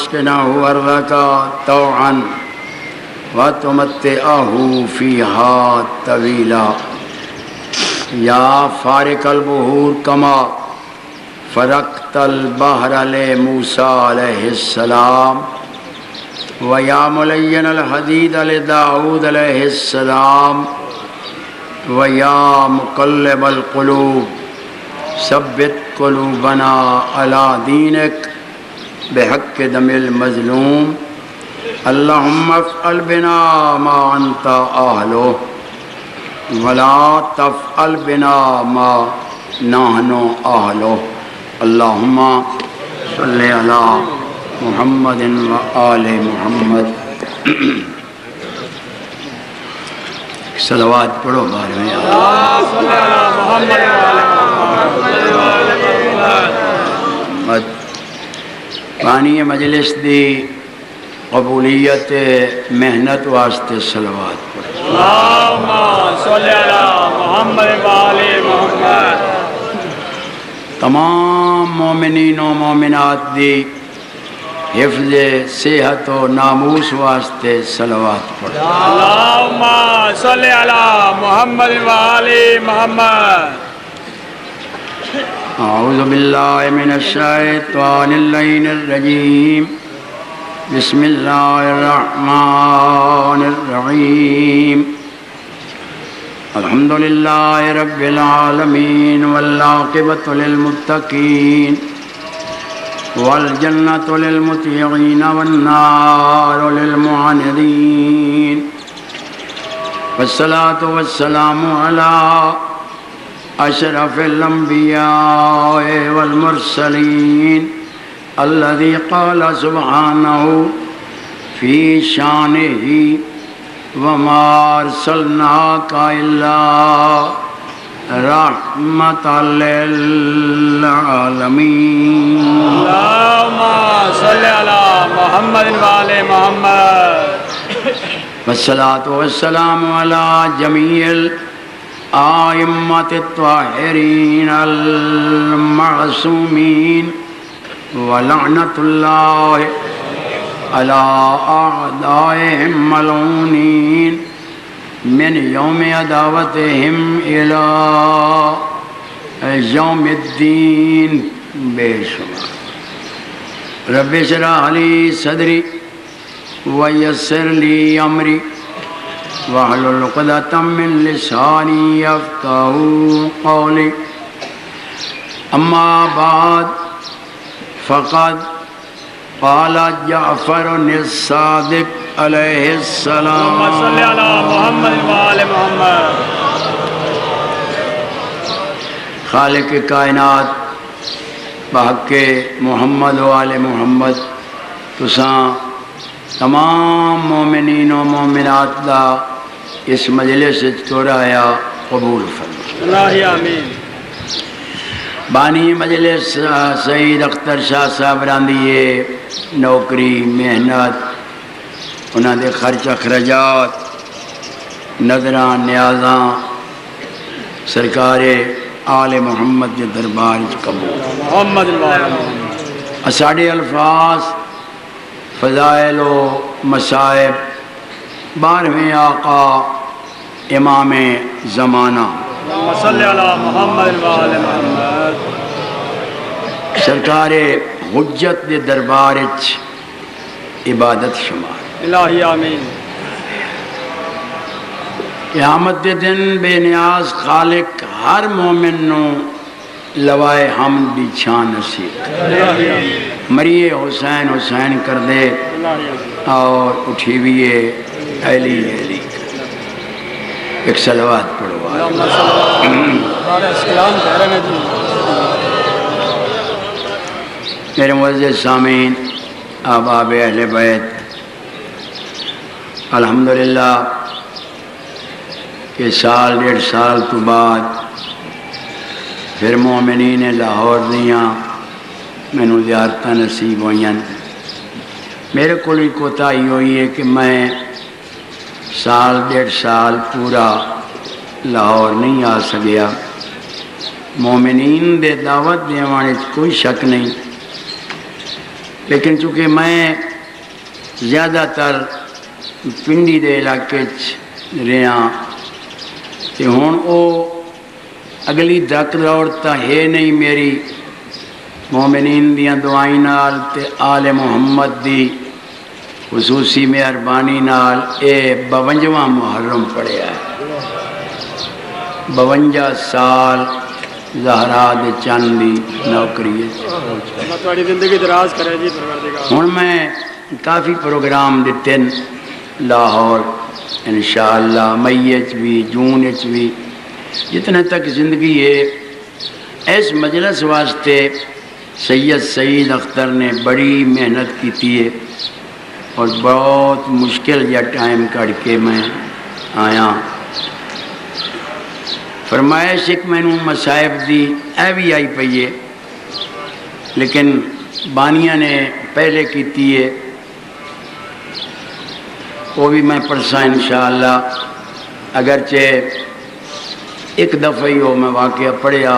اسكنه أرضك طوعا وتمتعه فيها طويلا يا فارق البحور كما فرقت البحر لموسى عليه السلام ويا ملين الحديد لداود عليه السلام ويا مقلب القلوب ثبت قلوبنا على دينك بحق دم المظلوم اللهم افعل بنا ما انت اهله ولا تفعل بنا ما نحن اهله اللهم صل على محمد وآل محمد. صلوات پڑھو بار میں. پانی مجلس دی قبولیت محنت واسطے صلوات پڑھو. اللہم صلی علی محمد وآل محمد. تمام مومنین و مومنات دی حفظ صحت و ناموس واسطے صلوات پڑھو. اللہم صلی علی محمد وآل محمد. اعوذ باللہ من الشیطان اللعین الرجیم بسم اللہ الرحمن الرحیم الحمدللہ رب العالمین والعاقبۃ للمتقین والجنۃ للمطیعین والنار للمعاندین والصلاة والسلام علی اشرف الانبیاء والمرسلین الذي قال سبحانه في شانه وما ارسلناك الا رحمة للعالمين. اللہم صلی علی محمد وآل محمد. والصلاة والسلام على جميع الآئمة الطاہرین المعصومین ولعنة اللہ على أعدائهم ملعونين من يوم عداوتهم إلى يوم الدين بے شمار. رب اشرح لي صدري ويسر لي أمري واحلل عقدة من لساني يفقهوا قولي أما بعد فقد قال جعفر الصادق علیہ السلام اللہم صلی علی محمد وآل محمد. خالق کائنات بحق محمد و آل محمد تساں تمام مومنین و مومنات دا اس مجلس توڑایا قبول فرما. اللہ آمین. بانی مجلس سعید اختر شاہ صاحب راندیے نوکری محنت انہاں دے خرچ اخراجات نظراں نیازاں سرکار آل محمد کے دربار قبول. محمد وآل محمد. ساڑھے الفاظ فضائل و مصائب 12ویں آقا امام زمانہ اللہم صلی علی محمد وآل محمد. سرکار حجت دے دربار عبادت شمار. الہی آمین. قیامت دے دن بے نیاز خالق ہر مومن نو لوائے حمد دی چھان نصیب. الہی آمین. مریے حسین حسین کر دے اور اٹھی ہوئے علی علی. ایک صلوات پڑھو. اللہم صلی علی اسکلام کہہ رہے ہیں جی. میرے معزز سامعین احباب اہل بیت، الحمدللہ کہ سال 1.5 سال تو بعد پھر مومنین لاہور دیاں مینوں زیارتاں نصیب ہوئیں. میرے کو بھی کوتاہی ہوئی ہے کہ میں سال 1.5 سال پورا لاہور نہیں آ سکیا. مومنین دے دعوت دیوانے کوئی شک نہیں، لیکن چونکہ میں زیادہ تر پنڈی دے علاقے رہا تے ہن او اگلی دک دوڑ تا ہے نہیں میری مومنین دیاں دعائیں نال تے آل محمد دی خصوصی مہربانی نال اے 52واں محرم پڑھیا ہے 52 سال زہرا دے چند دی نوکری اللہ تھوڑی زندگی دراز کرے جی پروردگار. ہن میں کافی پروگرام دیتے لاہور انشاءاللہ مئی بھی جون بھی جتنے تک زندگی ہے. اس مجلس واسطے سید سعید اختر نے بڑی محنت کی ہے اور بہت مشکل یا ٹائم کڑ کے میں آیا. فرمائش ایک میں مصائب دی اے بھی آئی پئی ہے لیکن بانیہ نے پہلے کی ہے وہ بھی میں پڑھسا انشاءاللہ. اگرچہ ایک دفعہ ہی وہ میں واقعہ پڑھیا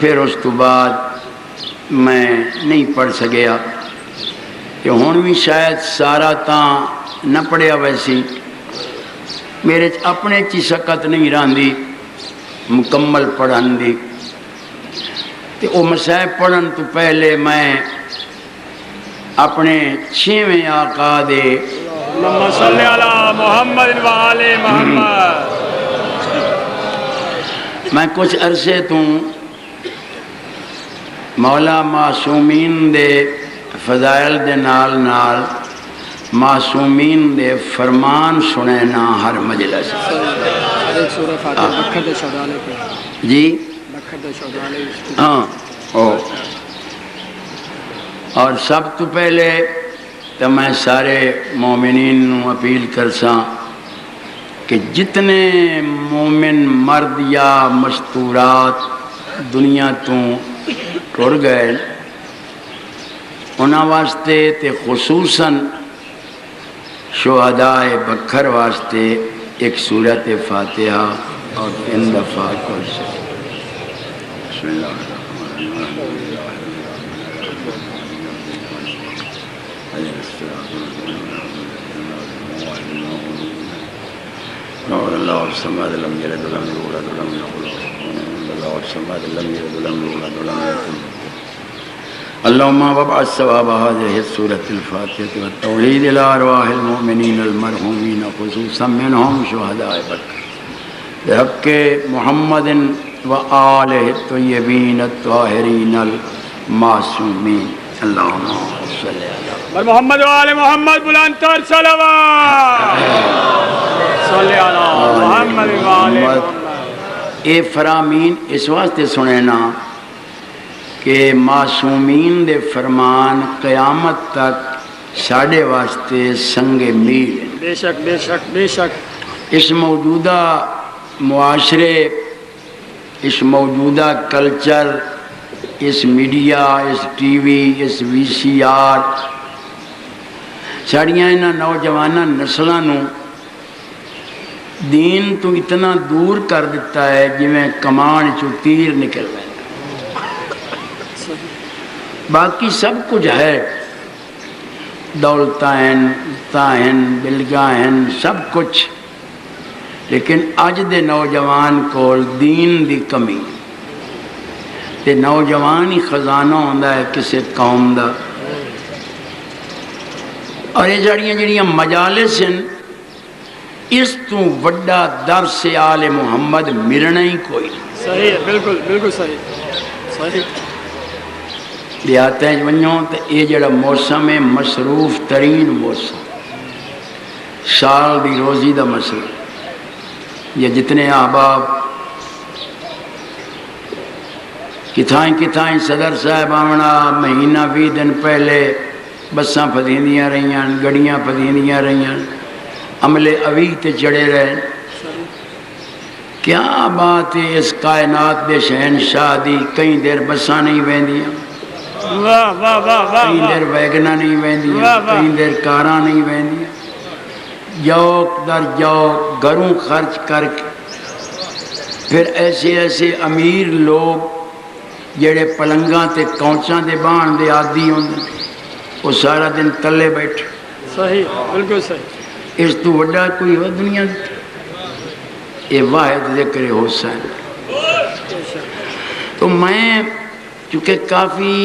پھر اس تو بعد میں نہیں پڑھ سکیا کہ ہون بھی شاید سارا تاں نہ پڑھیا ویسی میرے اپنے چی سکت نہیں راندی مکمل پڑھن دی. تو وہ مصائب پڑھن تو پہلے میں اپنے 6ویں آقا دے اللہم صلی علی محمد و آل محمد. میں کچھ عرصے تو مولا معصومین دے فضائل دے نال نال معصومین دے فرمان سنینا ہر مجلس. ایک سورہ فاتحہ بکھر دے شہدالے پہ جی بکھر دے شہدالے. ہاں اور سب تو پہلے تو میں سارے مومنین نو اپیل کرساں کہ جتنے مومن مرد یا مستورات دنیا تو ٹر گئے انہاں واسطے تے خصوصاً شہداء بکھر واسطے ایک سورت فاتحہ اور 3 دفعہ کچھ بسم اللہ الرحمن الرحیم اللہ الصمد لم یلد ولم یولد ولم یکن له کفوا احد اللہ الصمد لم یلد ولم یولد ولم یکن له. اللهم وابعث ثواب هذه السورة الفاتحة والتوحيد إلى أرواح المؤمنين المرحومين خصوصا منهم شهداء بكر بحق محمد وآله الطيبين الطاهرين المعصومين. اللهم صل على محمد و آل محمد بلند تر صلوات. صلی علی محمد و آل محمد. اے فرامین اس واسطے سنینا کہ معصومین دے فرمان قیامت تک ساڑھے واسطے سنگ میل. بے شک بے شک بے شک. اس موجودہ معاشرے اس موجودہ کلچر اس میڈیا اس ٹی وی اس وی سی آر ساڑیاں انہاں نوجوانہ نسلاں نو دین تو اتنا دور کر دیتا ہے جی میں کمان چو تیر نکل رہے. باقی سب کچھ ہے دولتائن تائن بلگائن سب کچھ لیکن اج دے نوجوان کول دین دی کمی تے نوجوان ہی خزانہ ہوندا ہے کسے قوم دا. اور یہ جڑیاں مجالس ہیں اس تو وڈا درس آل محمد ملنا ہی کوئی. صحیح ہے بالکل بالکل صحیح صحیح. دیہاتیں ونجوں تو یہ جڑا موسم ہے مصروف ترین موسم سال دی روزی دا مسئلہ. یہ جتنے احباب کتھائیں صدر صاحب آمنا مہینہ 20 دن پہلے بساں پھدیندیاں رہیاں گڑیاں پھدیندیاں رہیاں عملے اوی تے چڑھے رہے. کیا بات ہے اس کائنات دے شہنشاہ دی کئی دیر بساں نہیں ویندیاں کئی دیر ویگنا نہیں ویندیاں کئی دیر کاراں نہیں ویندیاں. جوک در جوک گھروں خرچ کر کے پھر ایسے ایسے امیر لوگ جڑے پلنگاں تے کونچاں دے بان دے عادی ہوندے وہ سارا دن تلے بیٹھے. صحیح بالکل صحیح. اس تو وڈا کوئی ہو دنیا دی؟ یہ واحد ذکر حسین. تو میں چونکہ کافی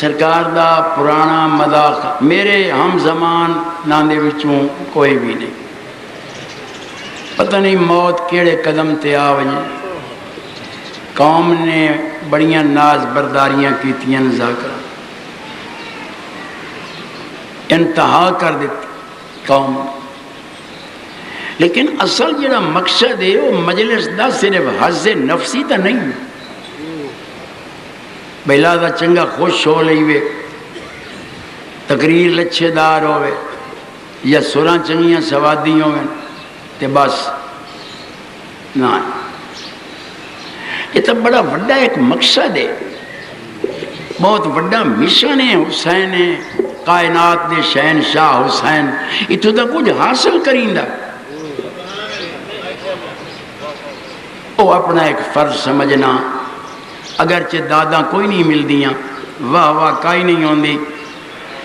سرکار دا پرانا مذاق میرے ہم زمان ناندے وچوں کوئی بھی نہیں. پتہ نہیں موت کیڑے قدم تے آ وجے. قوم نے بڑیاں ناز برداریاں کیتیاں ذاکر انتہا کر دیتی قوم. لیکن اصل جڑا مقصد ہے وہ مجلس دا صرف حظ نفسی تا نہیں. بیلا دا چنگا خوش ہو لئیوے تقریر لچھے دار ہوئے یا سراں چنگیاں سوادی ہوئے تے بس نہ. یہ تو بڑا وڈا ایک مقصد ہے, بہت وڈا مشن ہے. حسین ہے کائنات دے شہنشاہ حسین اتو دا کچھ حاصل کریندا. وہ اپنا ایک فرض سمجھنا اگرچہ دادا کوئی نہیں مل دیاں واہ واہ کائی نہیں ہوندی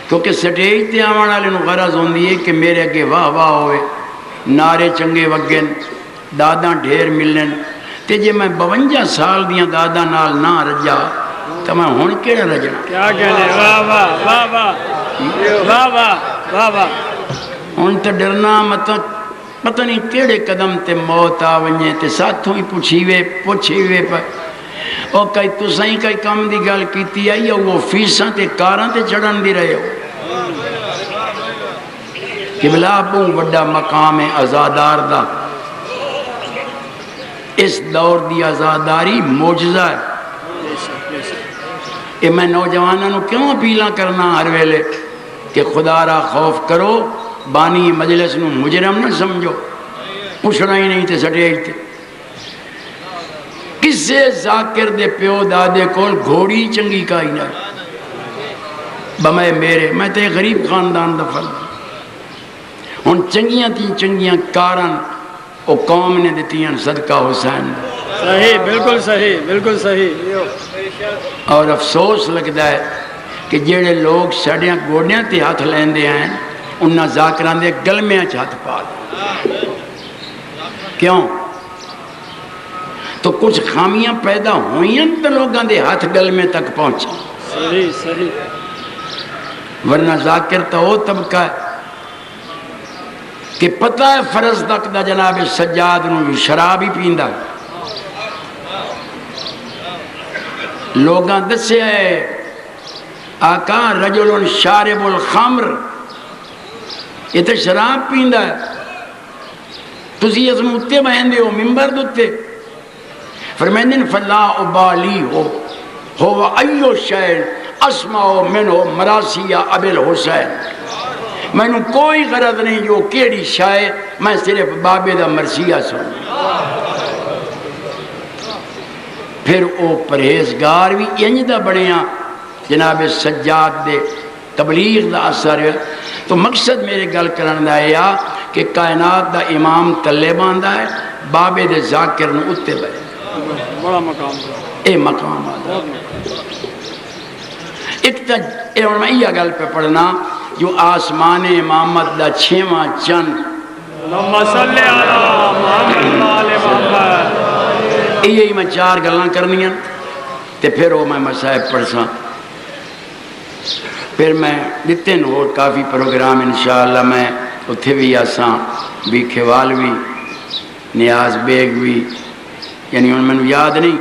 کیونکہ سٹیج تے آوان والے نو غرض ہوندی ہے کہ میرے اگے واہ واہ ہوئے نعرے چنگے وگن دادا ڈھیر ملن. تے جے میں 52 سال دیاں دادا نال نہ رجا تو میں ہن کیڑا رجنا. کیا کہنے واہ واہ واہ واہ واہ واہ واہ واہ. ہن تے ڈرنا مت پتہ نہیں کیڑے قدم تے موت آ ونجے تے ساتھوں ہی پوچھیوے پر او کئی تسائیں کئی کم دی گل کیتی ہے یا وہ فیساں تے کاراں تے چڑھن دی رہے ہو. قبلہ بہت وڈا مقام ہے آزادار دا. اس دور دی آزاداری معجزہ ہے. یہ میں نوجوانوں کیوں اپیلاں کرنا ہر ویلے کہ خدا را خوف کرو, بانی مجلس نو مجرم نہ سمجھو. پوچھنا ہی نہیں تے سٹیج تے کسے ذاکر دے پیو دادے کول گھوڑی چنگی کائی نہ بمائے میرے. میں تے غریب خاندان دا فرد ہن چنگیاں تھی چنگیاں کارن او قوم نے دیتیاں صدقہ حسین. صحیح بالکل صحیح بالکل صحیح. اور افسوس لگتا ہے کہ جڑے لوگ ساڑیاں گوڑیاں تے ہاتھ لیندے ہیں انہاں ذاکران دے گلمیاں ہاتھ پا دیں. کیوں؟ تو کچھ خامیاں پیدا ہوئیں تو لوگاں دے ہاتھ گلمے تک پہنچا. صحیح صحیح. ورنہ ذاکر تو وہ طبقہ ہے کہ پتہ ہے فرض تک دا جناب سجاد نو شراب ہی پیندا. لوگاں دسے ہے آقا رجل شارب الخمر یہ تو شراب پیندا ہے. تسی اس متے بہندے ہو ممبر دوتے فرمیندن فلا ابالی ہو ایو شیل اسمعو منو مراسیہ ابی الحسین. میں نے کوئی غرض نہیں جو کیڑی شاید میں صرف بابے دا مرثیہ سن. پھر او پرہیزگار بھی انجدہ بڑیاں جناب سجاد دے تبلیغ دا اثر. تو مقصد میرے گل کرن دا ہے کہ کائنات دا امام تلے باندھا ہے بابے دے ذاکر نو اتے بڑے بڑا مقام اے مقام آدھا. ایک تا میں یہ گل پہ پڑھنا جو آسمان امامت دا 6واں چند اللہم صلی علی محمد وآل محمد. یہی میں 4 گلاں کرنی ہیں تے پھر وہ میں مسائب پڑھساں. پھر میں دیتے ہیں اور کافی پروگرام انشاءاللہ میں اتھے بھی آساں بھی کھوال بھی نیاز بیگ بھی یعنی ان میں یاد نہیں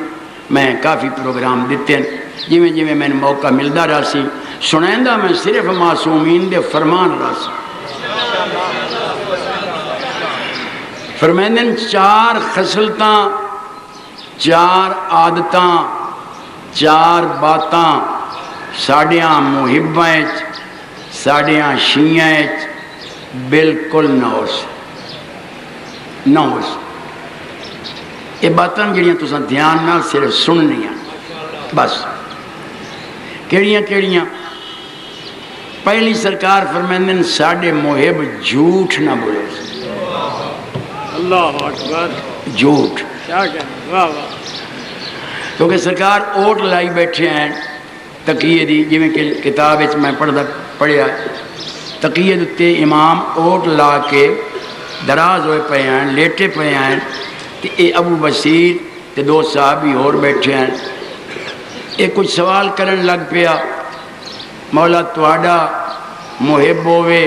میں کافی پروگرام دیتے ہیں جویں میں موقع ملدا رہا سی سنائندہ میں صرف معصومین دے فرمان رہا سی. فرمائندن 4 خصلتاں 4 عادتاں 4 باتاں ساڑیاں محبائیں ساڑیاں شیعیں بالکل نہ ہو سی. یہ باتاں جڑیاں تساں دھیان نہ صرف سننی ہیں بس. کیڑیاں پہلی سرکار فرمائندن ساڑے محب جھوٹ نہ بولے. اللہ اکبر. جھوٹ کیا کہنا واہ واہ. کیونکہ سرکار اوٹ لائی بیٹھے ہیں تقیے دی، جویں کہ کتاب میں پڑھیا تقیے دے امام اوٹ لا کے دراز ہوئے پے ہیں، لیٹے پے ہیں، تے اے ابو بصیر تے دو صحابی اور بیٹھے ہیں۔ اے کچھ سوال کرن لگ پیا، مولا تواڈا محب ہوئے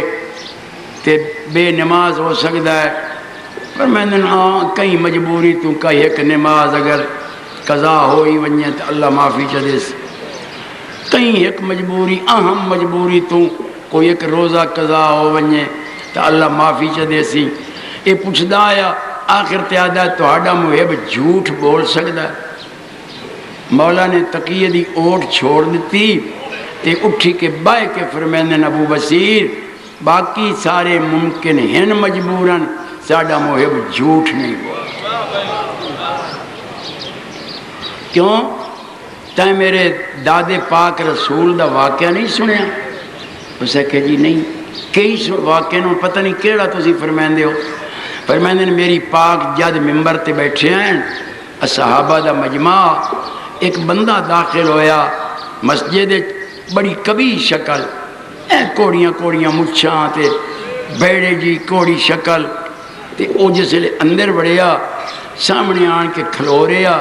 تے بے نماز ہو سکتا ہے؟ پر میں نے ہاں کہیں مجبوری تو کہیں ایک نماز اگر قضا ہوئی ونجے تو اللہ معافی چا دے سی، کہیں ایک مجبوری اہم مجبوری تو کوئی ایک روزہ قضا ہو ونجے تو اللہ معافی چا دے سی۔ یہ پوچھدا آیا آخر تیادہ تہاڈا محب جھوٹ بول سکتا ہے؟ مولا نے تقیہ دی اوٹ چھوڑ دیتی تے اٹھی کے بائے کے فرمیندن ابو بصیر باقی سارے ممکن ہیں مجبوراً، ساڈا محب جھوٹ نہیں بول۔ کیوں؟ تائیں میرے دادے پاک رسول دا واقعہ نہیں سنیا؟ اسے کہ جی نہیں، کئی واقعہ نو پتہ نہیں کیڑا تسی فرمیندے ہو؟ فرمیندے میری پاک جد ممبر تے بیٹھے ہیں صحابہ دا مجمع، ایک بندہ داخل ہویا مسجد، بڑی کبھی شکل، کوڑیاں مچھاں تے بیڑے جی کوڑی شکل، تے او جس لئے اندر بڑھیا سامنے آن کے کھلو رہا،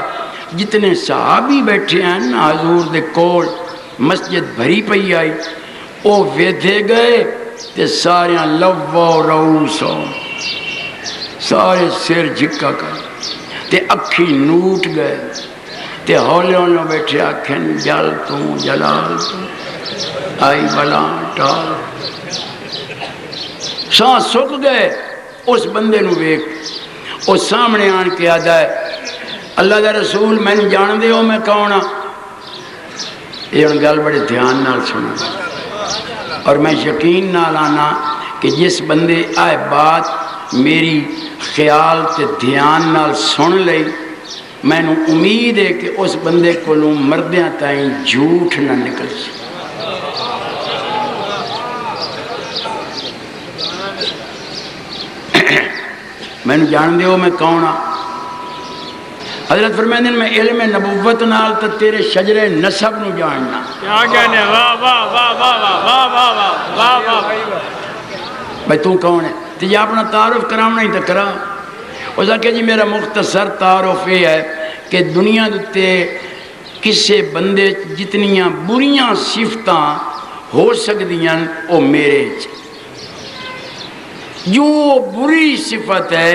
جتنے صحابی بیٹھے ہیں نا حضور دے کول، مسجد بھری پئی آئی، او ویدھے گئے تے سارے لو روسو، سارے سر جھکا کر تے اکھی نوٹ گئے تے ہولے ہولے بیٹھے آکھیں جل تو جلال تو آئی بلا ٹال، سانس سک گئے۔ اس بندے نو ویک او سامنے آن کے آدھا ہے اللہ دا رسول میں نے جان دے ہو میں کون ہاں؟ یہ ان گل بڑے دھیان نال سنا اور میں یقین نال آنا کہ جس بندے آئے بات میری خیال تے دھیان نال سن لئی، میں نے امید ہے کہ اس بندے کو مردیاں تائیں جھوٹ نہ نکل سی۔ میں نے جان دے ہو میں کون ہاں؟ حضرت فرمائیں میں علم نبوت نال تا تیرے شجر نسب نو جاننا۔ کیا کہنے؟ واہ واہ واہ واہ واہ واہ واہ واہ واہ۔ بھائی تو کون ہے؟ تجھے اپنا تعارف کرامنا ہی تو کرا۔ اس نے کہا جی میرا مختصر تعارف یہ ہے کہ دنیا تے کسے بندے جتنیاں بریاں صفتاں ہو سکدیاں او میرے جو بری صفت ہے،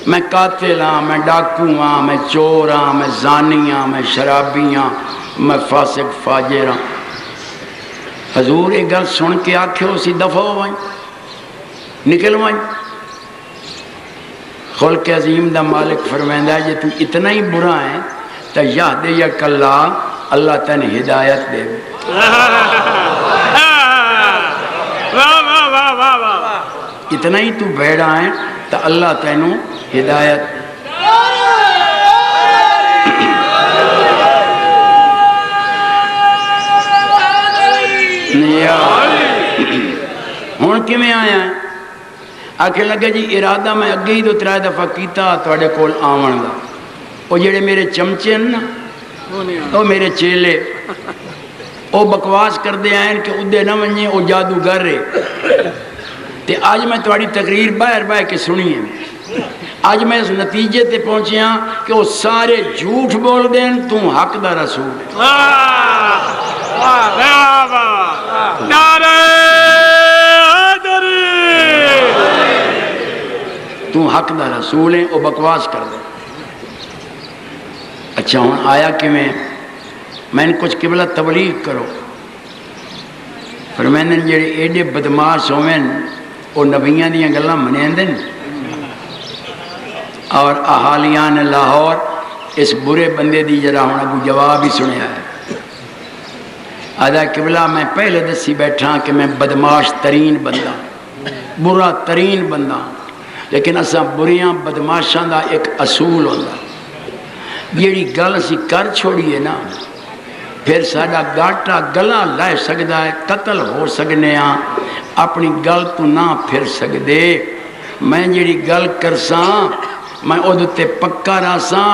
میں قاتل ہاں، میں ڈاکو ہاں، میں چور ہاں، میں زانی ہاں، میں شرابی ہاں، میں فاسق فاجر ہاں۔ حضور ایک گل سن کے آکھے اسی دفعہ ہوئیں نکل وائیں۔ خلق عظیم دا مالک فرمائندہ ہے جی تو اتنا ہی برا ہے تو یاد یک اللہ تن ہدایت دے۔ اتنا ہی تو بیڑا ہے تو اللہ تینوں ہدایت ہون کی میں آیا ہے؟ آکھے لگا جی ارادہ میں اگے ہی دو ترائے دفعہ کیتا توڑے کول آون دا، وہ جڑے میرے چمچے ہیں نا وہ میرے چیلے وہ بکواس کر دے آئیں کہ ادھے نہ ونجیں وہ جادوگر رہے۔ تے آج میں تواڈی تقریر باہر کے سنی ہے، آج میں اس نتیجے تے پہنچے ہاں کہ وہ سارے جھوٹ بول دیں تو حق دا رسول ہے۔ نعرہ حیدری، تو حق دا رسول ہے، وہ بکواس کر دیں۔ اچھا ہوں آیا کہ میں نے کچھ قبلہ تبلیغ کرو، پر میں نے جڑے ایڈے بدماش ہوئے وہ نبیان دیاں گلاں منیندن اور احالیان لاہور اس برے بندے دی جرا ہونا کو جواب ہی سنیا ہے۔ آدھا قبلہ میں پہلے دسی بیٹھا کہ میں بدماش ترین بندہ، برا ترین بندہ، لیکن اساں بریاں بدماشاں دا ایک اصول ہوتا، جیڑی گل اسی کر چھوڑیے نا پھر ساڈا گاٹا گلا لے سکدا ہے، قتل ہو سکنے ہاں، اپنی گل تو نہ پھر سکدے۔ میں جیڑی گل کرساں میں ادھتے پکا راساں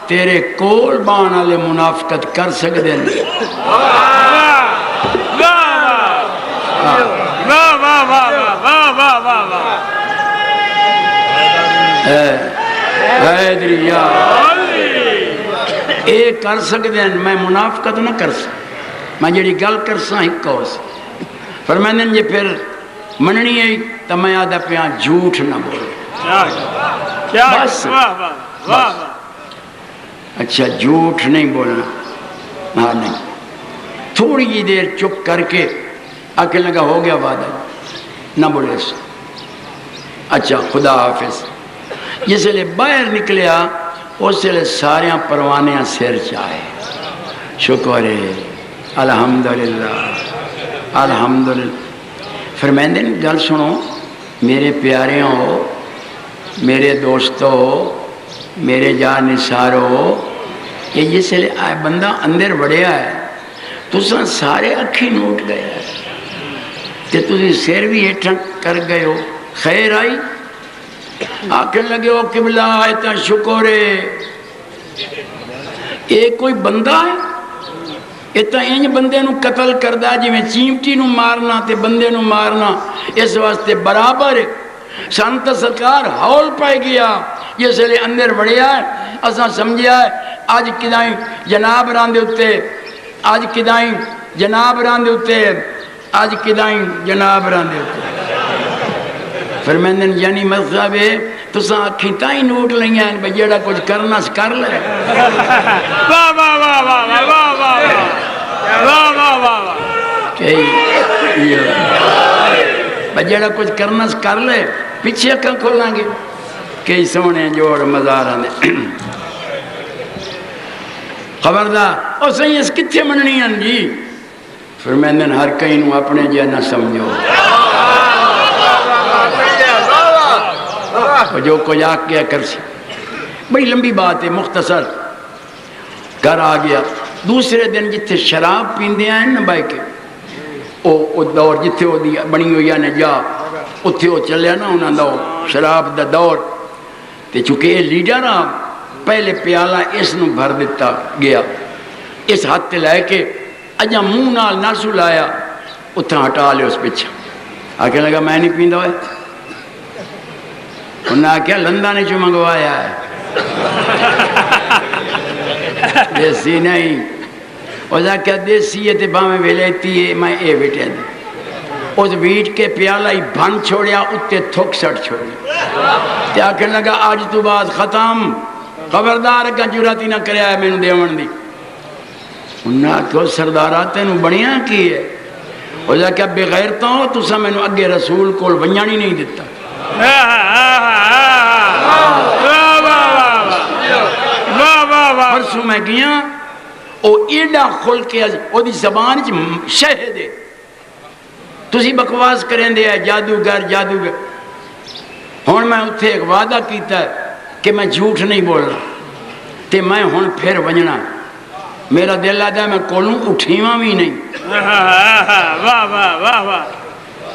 تیرے کول بان والے منافقت کر سکتے ہیں؟ اے کر سکتے ہیں، میں منافقت نہ کر سکتا، میں جڑی گل کر سا ایک کوس فرمائیں جی پھر مننی ہے تو میں آدھا پیاں جھوٹ نہ بولے بس اچھا جھوٹ نہیں بولنا، ہاں نہیں، تھوڑی جی دیر چپ کر کے آکے لگا ہو گیا وعدہ نہ بولے سو، اچھا خدا حافظ، جس لئے باہر نکلیا اس لئے سارے پروانے سیر چاہے، شکر ہے الحمدللہ الحمدللہ۔ فرمائیں دن گل سنو میرے پیارے ہو، میرے دوستو، میرے جان نثارو، یہ جس لئے بندہ اندر بڑھیا ہے تو سارے اکھی نوٹ گئے کہ تُسی سیر بھی ہیٹھن کر گئے ہو، خیر آئی آکھن لگے ہو قبلہ اتنا شکر ہے، ایک کوئی بندہ ہے اتنا اینج بندے نو قتل کردہ جی میں چیمٹی نو مارنا تے بندے نو مارنا اس واسطے برابر ہے، سانتا سرکار ہول پائے گیا جس لئے اندر بڑھیا ہے، اساں سمجھیا ہے آج کدائیں جناب راندے ہوتے، آج کدائیں جناب راندے ہوتے، آج کدائیں جناب راندے ہوتے، فرمیندن یعنی مذہب ہے تو ساں اکھیں تائیں نوٹ لئیاں ہیں بھئی جیڑا کچھ کرنا کر لے، واہ واہ واہ واہ واہ واہ واہ واہ واہ بھئی جیڑا کچھ کرنا کر لے، پیچھے اکھاں کھولنا گے کئی سونے جوڑ مزار آنے، خبردار اور صحیح اس کتھے مننی ہیں جی، فرمیندن ہر کہیں نو اپنے جے نہ سمجھو، جو کوئی آگ کیا کر سی، بڑی لمبی بات ہے مختصر، گھر آ گیا دوسرے دن جتھے شراب پیندے ہیں نا بھائی کے او دور جتھے ہو دیا بنی ہوئی نے جا اتھے ہو چلیا نا انہاں دا شراب دا دور تے چونکہ یہ لیڈر پہلے پیالہ اس نو بھر دیتا گیا، اس ہاتھ تے لائے کے اجا منہ نال نہ سلایا اتھا ہٹا لے اس پیچھا آکے لگا میں نہیں پیندہ ہوئے، انہوں نے کیا لندہ نے جو منگوایا ہے دیسی نہیں، وجہ کیا دیسی ہے تے باہمیں ویلیتی ہے میں اے بیٹے دے اس بیٹ کے پیالہ ہی بھن چھوڑیا اتے تھک سٹ چھوڑیا تے آکھیں لگا آج تو بعد ختم، خبردار کا جراتی نہ کریا ہے میں نے دیوان دی، انہوں نے کہا سردارات نے بڑیاں کی ہے، وجہ کیا بغیرتا ہو تو سا میں نے اگے رسول کو ونجانی نہیں دیتا، پرسوں میں گیا او ایڈا خل کے او دی زبان شہد ہے تسی بکواس کریں دے ہے جادوگر جادوگر، ہون میں اتھے ایک وعدہ کیتا ہے کہ میں جھوٹ نہیں بول رہا تے میں ہون پھر ونجنا، میرا دل آدھا ہے میں کولوں اٹھیواں بھی نہیں، واہ واہ واہ واہ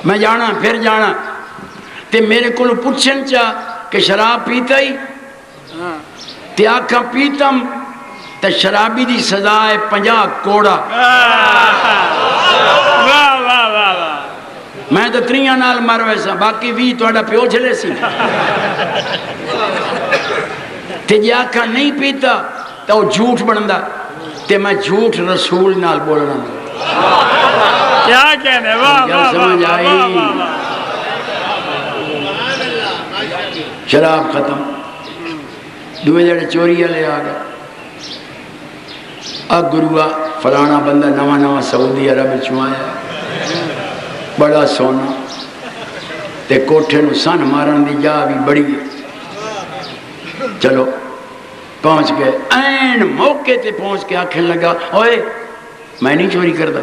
میں جانا پھر جانا تے میرے کولوں پوچھن چاہ کہ شراب پیتا ہی تے آکھا پیتم تے شرابی دی سزا ہے 50 کوڑا، واہ واہ واہ میں تو 3 نال مر ویسا باقی 20 توڑا پیو جھلے سی، تے جی آکھا نہیں پیتا تو وہ جھوٹ بڑھندا تے میں جھوٹ رسول نال بولنا، کیا کہنے واہ واہ سمجھ آئی، شراب ختم، دوے جڑے چوری والے آ گئے، گروا فلانا بندہ نواں نواں سعودی عرب چوں آیا بڑا سونا تے کوٹھے نو سن مارن دی جا بھی بڑی ہے، چلو پہنچ گئے، این موقع تے پہنچ کے آکھن لگا اوئے میں نہیں چوری کردا،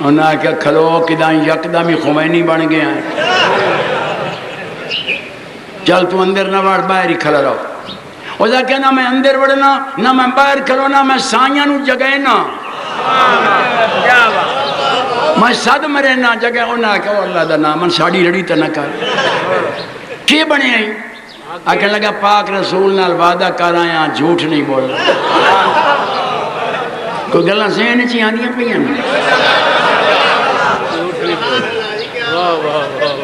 انہوں نے کہا کھلو کدائیں یکدم ہی خمینی بن گئے ہیں، چل تو اندر نہ وڑ باہر ہی کھلا رہو، وہ جا کہ نہ میں اندر وڑنا نہ میں باہر کھلونا میں سائیاں نو جگہ نہ میں صد مرے نہ جگہ انہوں نے کہا اللہ دا نام من ساڑی لڑی تا نہ کر کی بنے آئی، آکھنے لگا پاک رسول نال وعدہ کر آیا جھوٹ نہیں بولنا کوئی گلاں ذہن چ آندیاں پیاں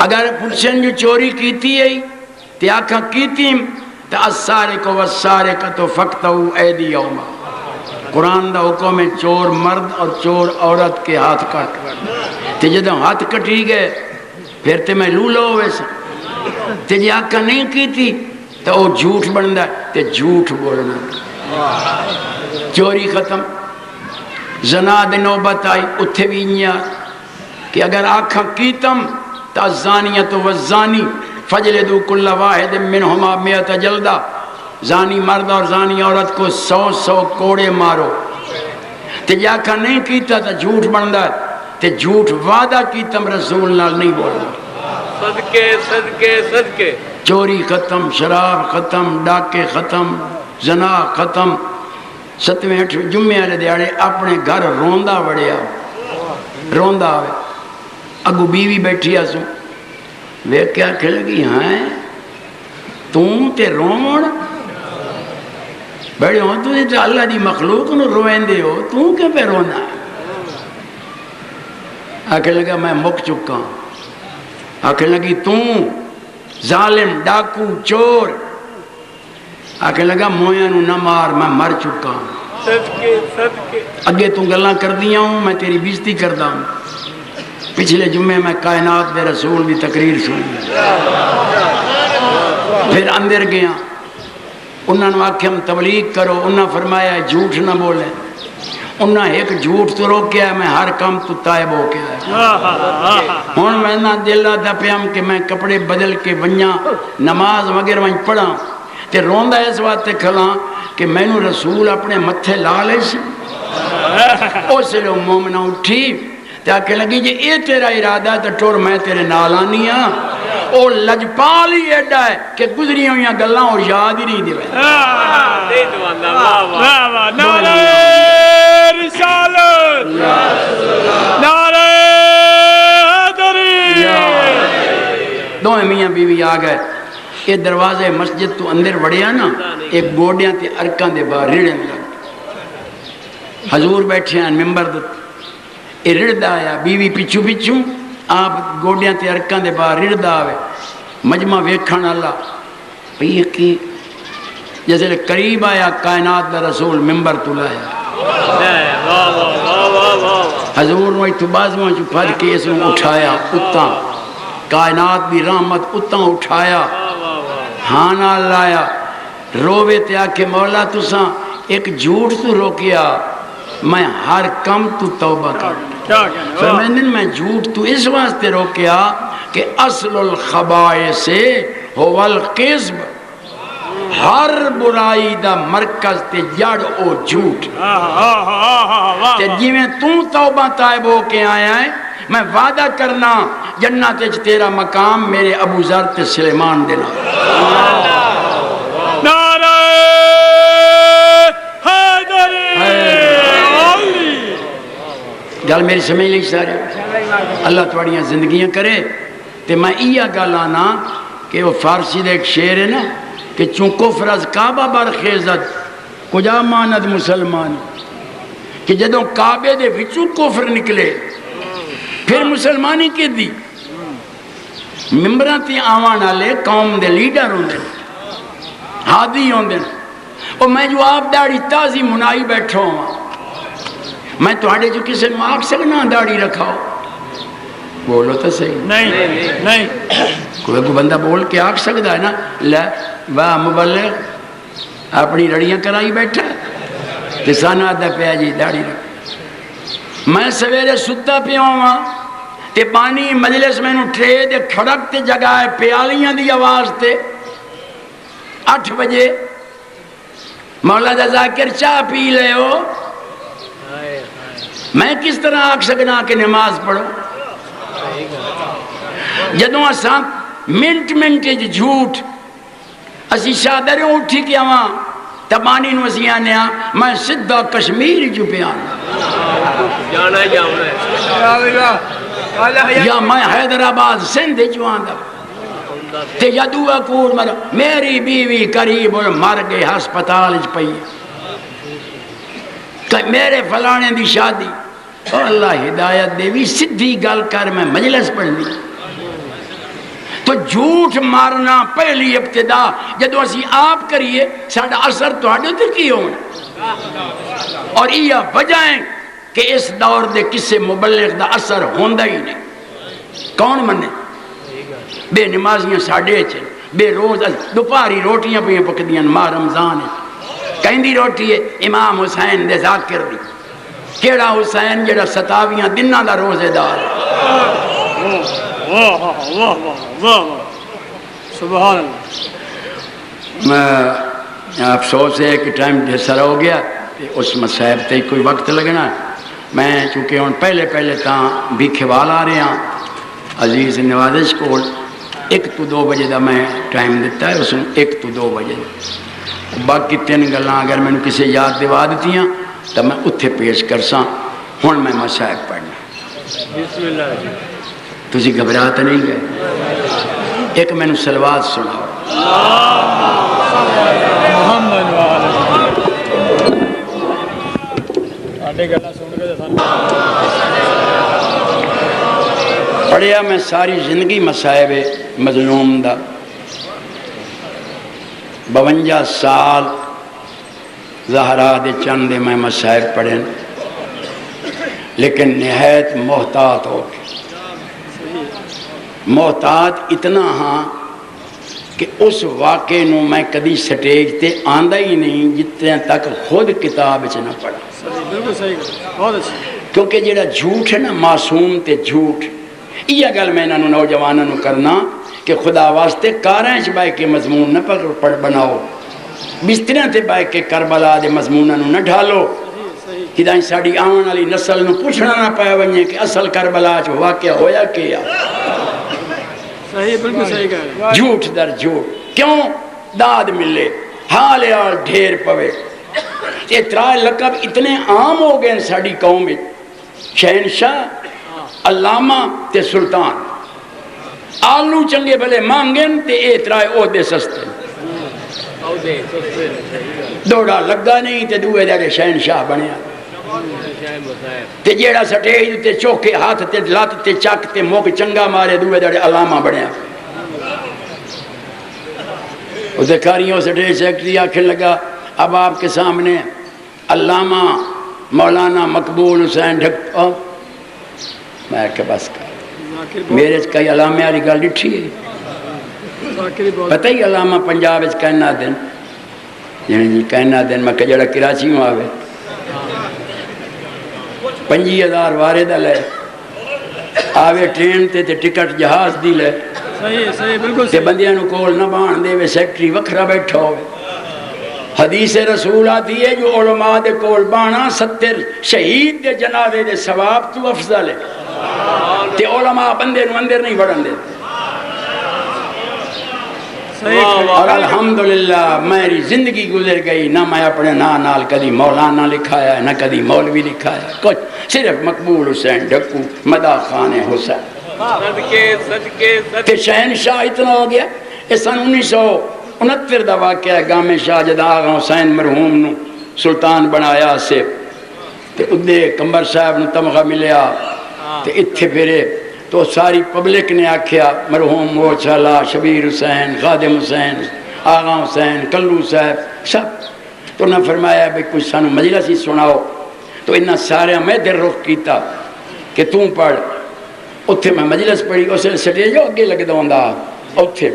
اگر پوچھن جو چوری کیتی ہے تے آکھاں کیتیم تے السارق والسارقۃ فاقطعوا ایدیہما قرآن دا حکم ہے چور مرد اور چور عورت کے ہاتھ کٹ تے جدوں ہاتھ کٹی گئے پھر تے میں لولو ہوئے سے تے جی آکھاں نہیں کیتی تو وہ جھوٹ بندا ہے تے جھوٹ بولنا چوری ختم زنا دے نوبت آئی اتھے بھی انیا کہ اگر آکھاں کیتم تا الزانیۃ والزانی فجلدوا کل واحد منہما 100 جلدہ زانی مرد اور زانی عورت کو 100 کوڑے مارو تے جی آکھاں نہیں کیتا تا جھوٹ بندا ہے تے جھوٹ وعدہ کیتم رسول نال نہیں بولنا صدقے صدقے صدقے چوری ختم شراب ختم ڈاکے ختم زنا ختم 7ویں 8ویں جمعے والے دیہڑے اپنے گھر روندا وڑیا روندا آوے اگو بیوی بیٹھی آسو ویکھ کے آکھے لگی ہاں توں تے رون بڑے ہوں تو اللہ دی مخلوق نو رویندے ہو توں کیوں پہ رونا ہے آکھے لگا میں مک چکا ہوں آکھے لگی توں ظالم ڈاکو چور آکھے لگا مویاں نو نہ مار میں مر چکا ہوں صدقے صدقے اگے تو گلاں کر دیا ہوں میں تیری بیزتی کردہ ہوں پچھلے جمعے میں کائنات دے رسول دی تقریر سنی پھر اندر گیا انہوں نے آکھے ہم تبلیغ کرو انہوں نے فرمایا جھوٹ نہ بولے انہوں نے ایک جھوٹ تو روکیا ہے میں ہر کام تو تائب ہو کے آئے ہون میں نہ دل دا پیام کہ میں کپڑے بدل کے ونیاں نماز وغیرہ وہیں پڑھا تے روندہ اس واسطے کھلا کہ میں نو رسول اپنے متھے لا لے سی اس لئے مومنہ اٹھی تے آکھے لگی جی اے تیرا ارادہ تے ٹور میں تیرے نالانی ہاں او لجپال ہی ایڈا ہے کہ گزری ہوئی گلاں اور یاد ہی نہیں دیوے نعرہ رسالت نعرہ حیدری دوئے میاں بیوی آ گئے یہ دروازے مسجد تو اندر وڑیا نا ایک گوڑیاں تے ارکان دے باہر ریڑن لگ حضور بیٹھے ہیں ممبر دے یہ رڑ آیا بیوی پچھو پچھو آپ گوڑیاں تے ارکان دے باہر رڑ آوے مجمع ویکھن اللہ یہ کی جیسے قریب آیا کائنات دا رسول ممبر تو لایا حضور نے تو بازواں جو پھر کے اس نے اٹھایا اتاں کائنات بھی رحمت اتاں اٹھایا ہانا لایا رووے تے آکے مولا تساں ایک جھوٹ تو روکیا میں ہر کم تو توبہ کر فرمائندن میں جھوٹ تو اس واسطے روکیا کہ اصل الخبائث سے هو القذب ہر برائی دا مرکز تے جڑ او جھوٹ تے جویں تو توبہ طائب ہو کے آیا ہے میں وعدہ کرنا جنت وچ تیرا مقام میرے ابو ذر تے سلیمان دینا نعرہ حیدری گل میری سمجھ لئی سارے اللہ تواڑیاں زندگیاں کرے تے میں یہ گل آنا کہ وہ فارسی دے ایک شعر ہے نا کہ چون کفر از کعبہ برخیزت کجا ماند مسلمان کہ جدوں کعبے دے وچوں کفر نکلے پھر مسلمانی کی دی ممبران تی آوان آلے قوم دے لیڈر ہوں دے ہادی ہوں دے اور میں جو آپ داڑی تازی منائی بیٹھا ہوں میں تو آڑے جو کسے مارک سکنا داڑی رکھاؤ بولو تو صحیح نہیں کوئی بندہ بول کے آگ سکتا ہے نا لے واہ مبلغ اپنی رڑیاں کرائی بیٹھا کسانا آدھا پیا جی داڑی رکھ میں سویرے ستا پہ ہوں تے پانی مجلس میں نو ٹرے دے کھڑک تے جگہ پیالیاں دی آواز تے 8 بجے مولا دا ذاکر چاہ پی لے ہو میں کس طرح آگ سکنا کہ نماز پڑھو جدوں اساں منٹ جھوٹ اسی شادروں اٹھی کیا وہاں تبانی نو اسی آنے میں سدھا کشمیر جو پیانا یا میں حیدرآباد سندھ جو آندہ تے جدو کوڑ مر میری بیوی قریب مر گئے ہسپتال پئی میرے فلانے دی شادی اللہ ہدایت دے بھی سدھی گل کر میں مجلس پڑھنی تو جھوٹ مارنا پہلی ابتدا جدو اسی آپ کریے ساڑھا اثر تو آڈے تے کی ہونا اور یہ وجہ ہے کہ اس دور دے کسے مبلغ دا اثر ہوندہ ہی نہیں کون مننے بے نمازیاں ساڑھے چل بے روز دوپہری روٹیاں پہ پکدیاں ماہ رمضان ہے کہیں دی روٹی ہے امام حسین دے ذاکر دی کیڑا حسین جڑا ستاویاں دنہ دا روزے دار سبحان اللہ میں افسوس ہے کہ ٹائم جیسا ہو گیا اس مسائب تے کوئی وقت لگنا میں چونکہ ہوں پہلے تاں بھی کھوال آ رہے ہیں عزیز نوازش کو 1 تو 2 بجے دا میں ٹائم دیتا ہے اس 1 تو 2 بجے باقی 3 گلاں اگر میں کسی یاد دوا دیتی ہیں تو میں اتھے پیش کرساں ہوں میں مسائب پڑھنا بسم اللہ تجھے گھبراہت نہیں گئے ایک میں نے سلوات سناؤ محمد آٹے گلہ سن کے پڑھیا میں ساری زندگی مسائب مظلوم دا 52 سال زہرا دے چند میں مسائب پڑھیں لیکن نہایت محتاط ہو گئے محتاط اتنا ہاں کہ اس واقعے نو میں کدی سٹیج تے آندہ ہی نہیں جتنے تک خود کتاب نہ پڑھا بالکل صحیح بہت اچھی کیونکہ جڑا جھوٹ ہے نا معصوم تے جھوٹ یہ گل میں انہوں نوجوانوں کرنا کہ خدا واسطے کاراں چ بہ کے مضمون نہ پڑھ بناؤ بستریاں تے بہ کے کربلا دے مضموناں نو نہ ڈھالو کدائیں ساڑی آن والی نسل نو پوچھنا نہ پایا ونجے کہ اصل کربلا چ واقعہ ہویا کیا صحیح بالکل صحیح کہہ رہے ہیں جھوٹ در جھوٹ کیوں داد ملے حال آل ڈھیر پوے یہ 3 لقب اتنے عام ہو گئے ساڑی قوم میں شہنشاہ علامہ تے سلطان آلو چنگے بھلے مانگیں تے اے 3 عہدے سستے دوڑا لگا نہیں تے دوئے دے شہنشاہ بنیا تے جیڑا سٹیج تے چوکے ہاتھ تے لات تے چک تے موک چنگا مارے دوئے دے علامہ بنیا اسے کاریوں سٹیج سیکٹری آکھن لگا اب آپ کے سامنے علامہ مولانا مقبول حسین ڈھک میں کہ بس کر میرے کئی علامہ آلی گل ڈٹھی ہے پتہ ہی علامہ پنجاب اس کہنا دن یعنی کہنا دن میں کہ جڑا کراچی ہوں آوے 50,000 واردہ لے آوے ٹرین تے ٹکٹ جہاز دی لے صحیح بالکل تے بندیاں نو کول نہ بان دے وے سیکٹری وکھرا بیٹھا ہوئے حدیث رسول آتی ہے جو علماء دے کول بانا 70 شہید دے جنازے دے ثواب تو افضل ہے تے علماء بندے نو اندر نہیں بڑھن دے اور الحمدللہ میری زندگی گزر گئی نہ میں اپنے نال کدی مولانا لکھایا نہ کدی مولوی لکھایا کچھ صرف مقبول حسین ڈھکو مدا خان حسین تے شہنشاہ اتنا ہو گیا اس سن 1969 دا واقعہ ہے گام شاہ جدا آغا حسین مرحوم نو سلطان بنایا سے تے ادھے کمبر صاحب نو تمغہ ملیا تے اتھے پھرے تو ساری پبلک نے آکھیا مرحوم موچھالا شبیر حسین خادم حسین آغا حسین کلو صاحب سب تو نہ فرمایا بھئی کچھ سانو مجلس ہی سناؤ تو انہا سارے میں در رخ کیتا کہ تم پڑھ اتھے میں مجلس پڑھی اسے سٹیج اگے لگ دوندا اتھے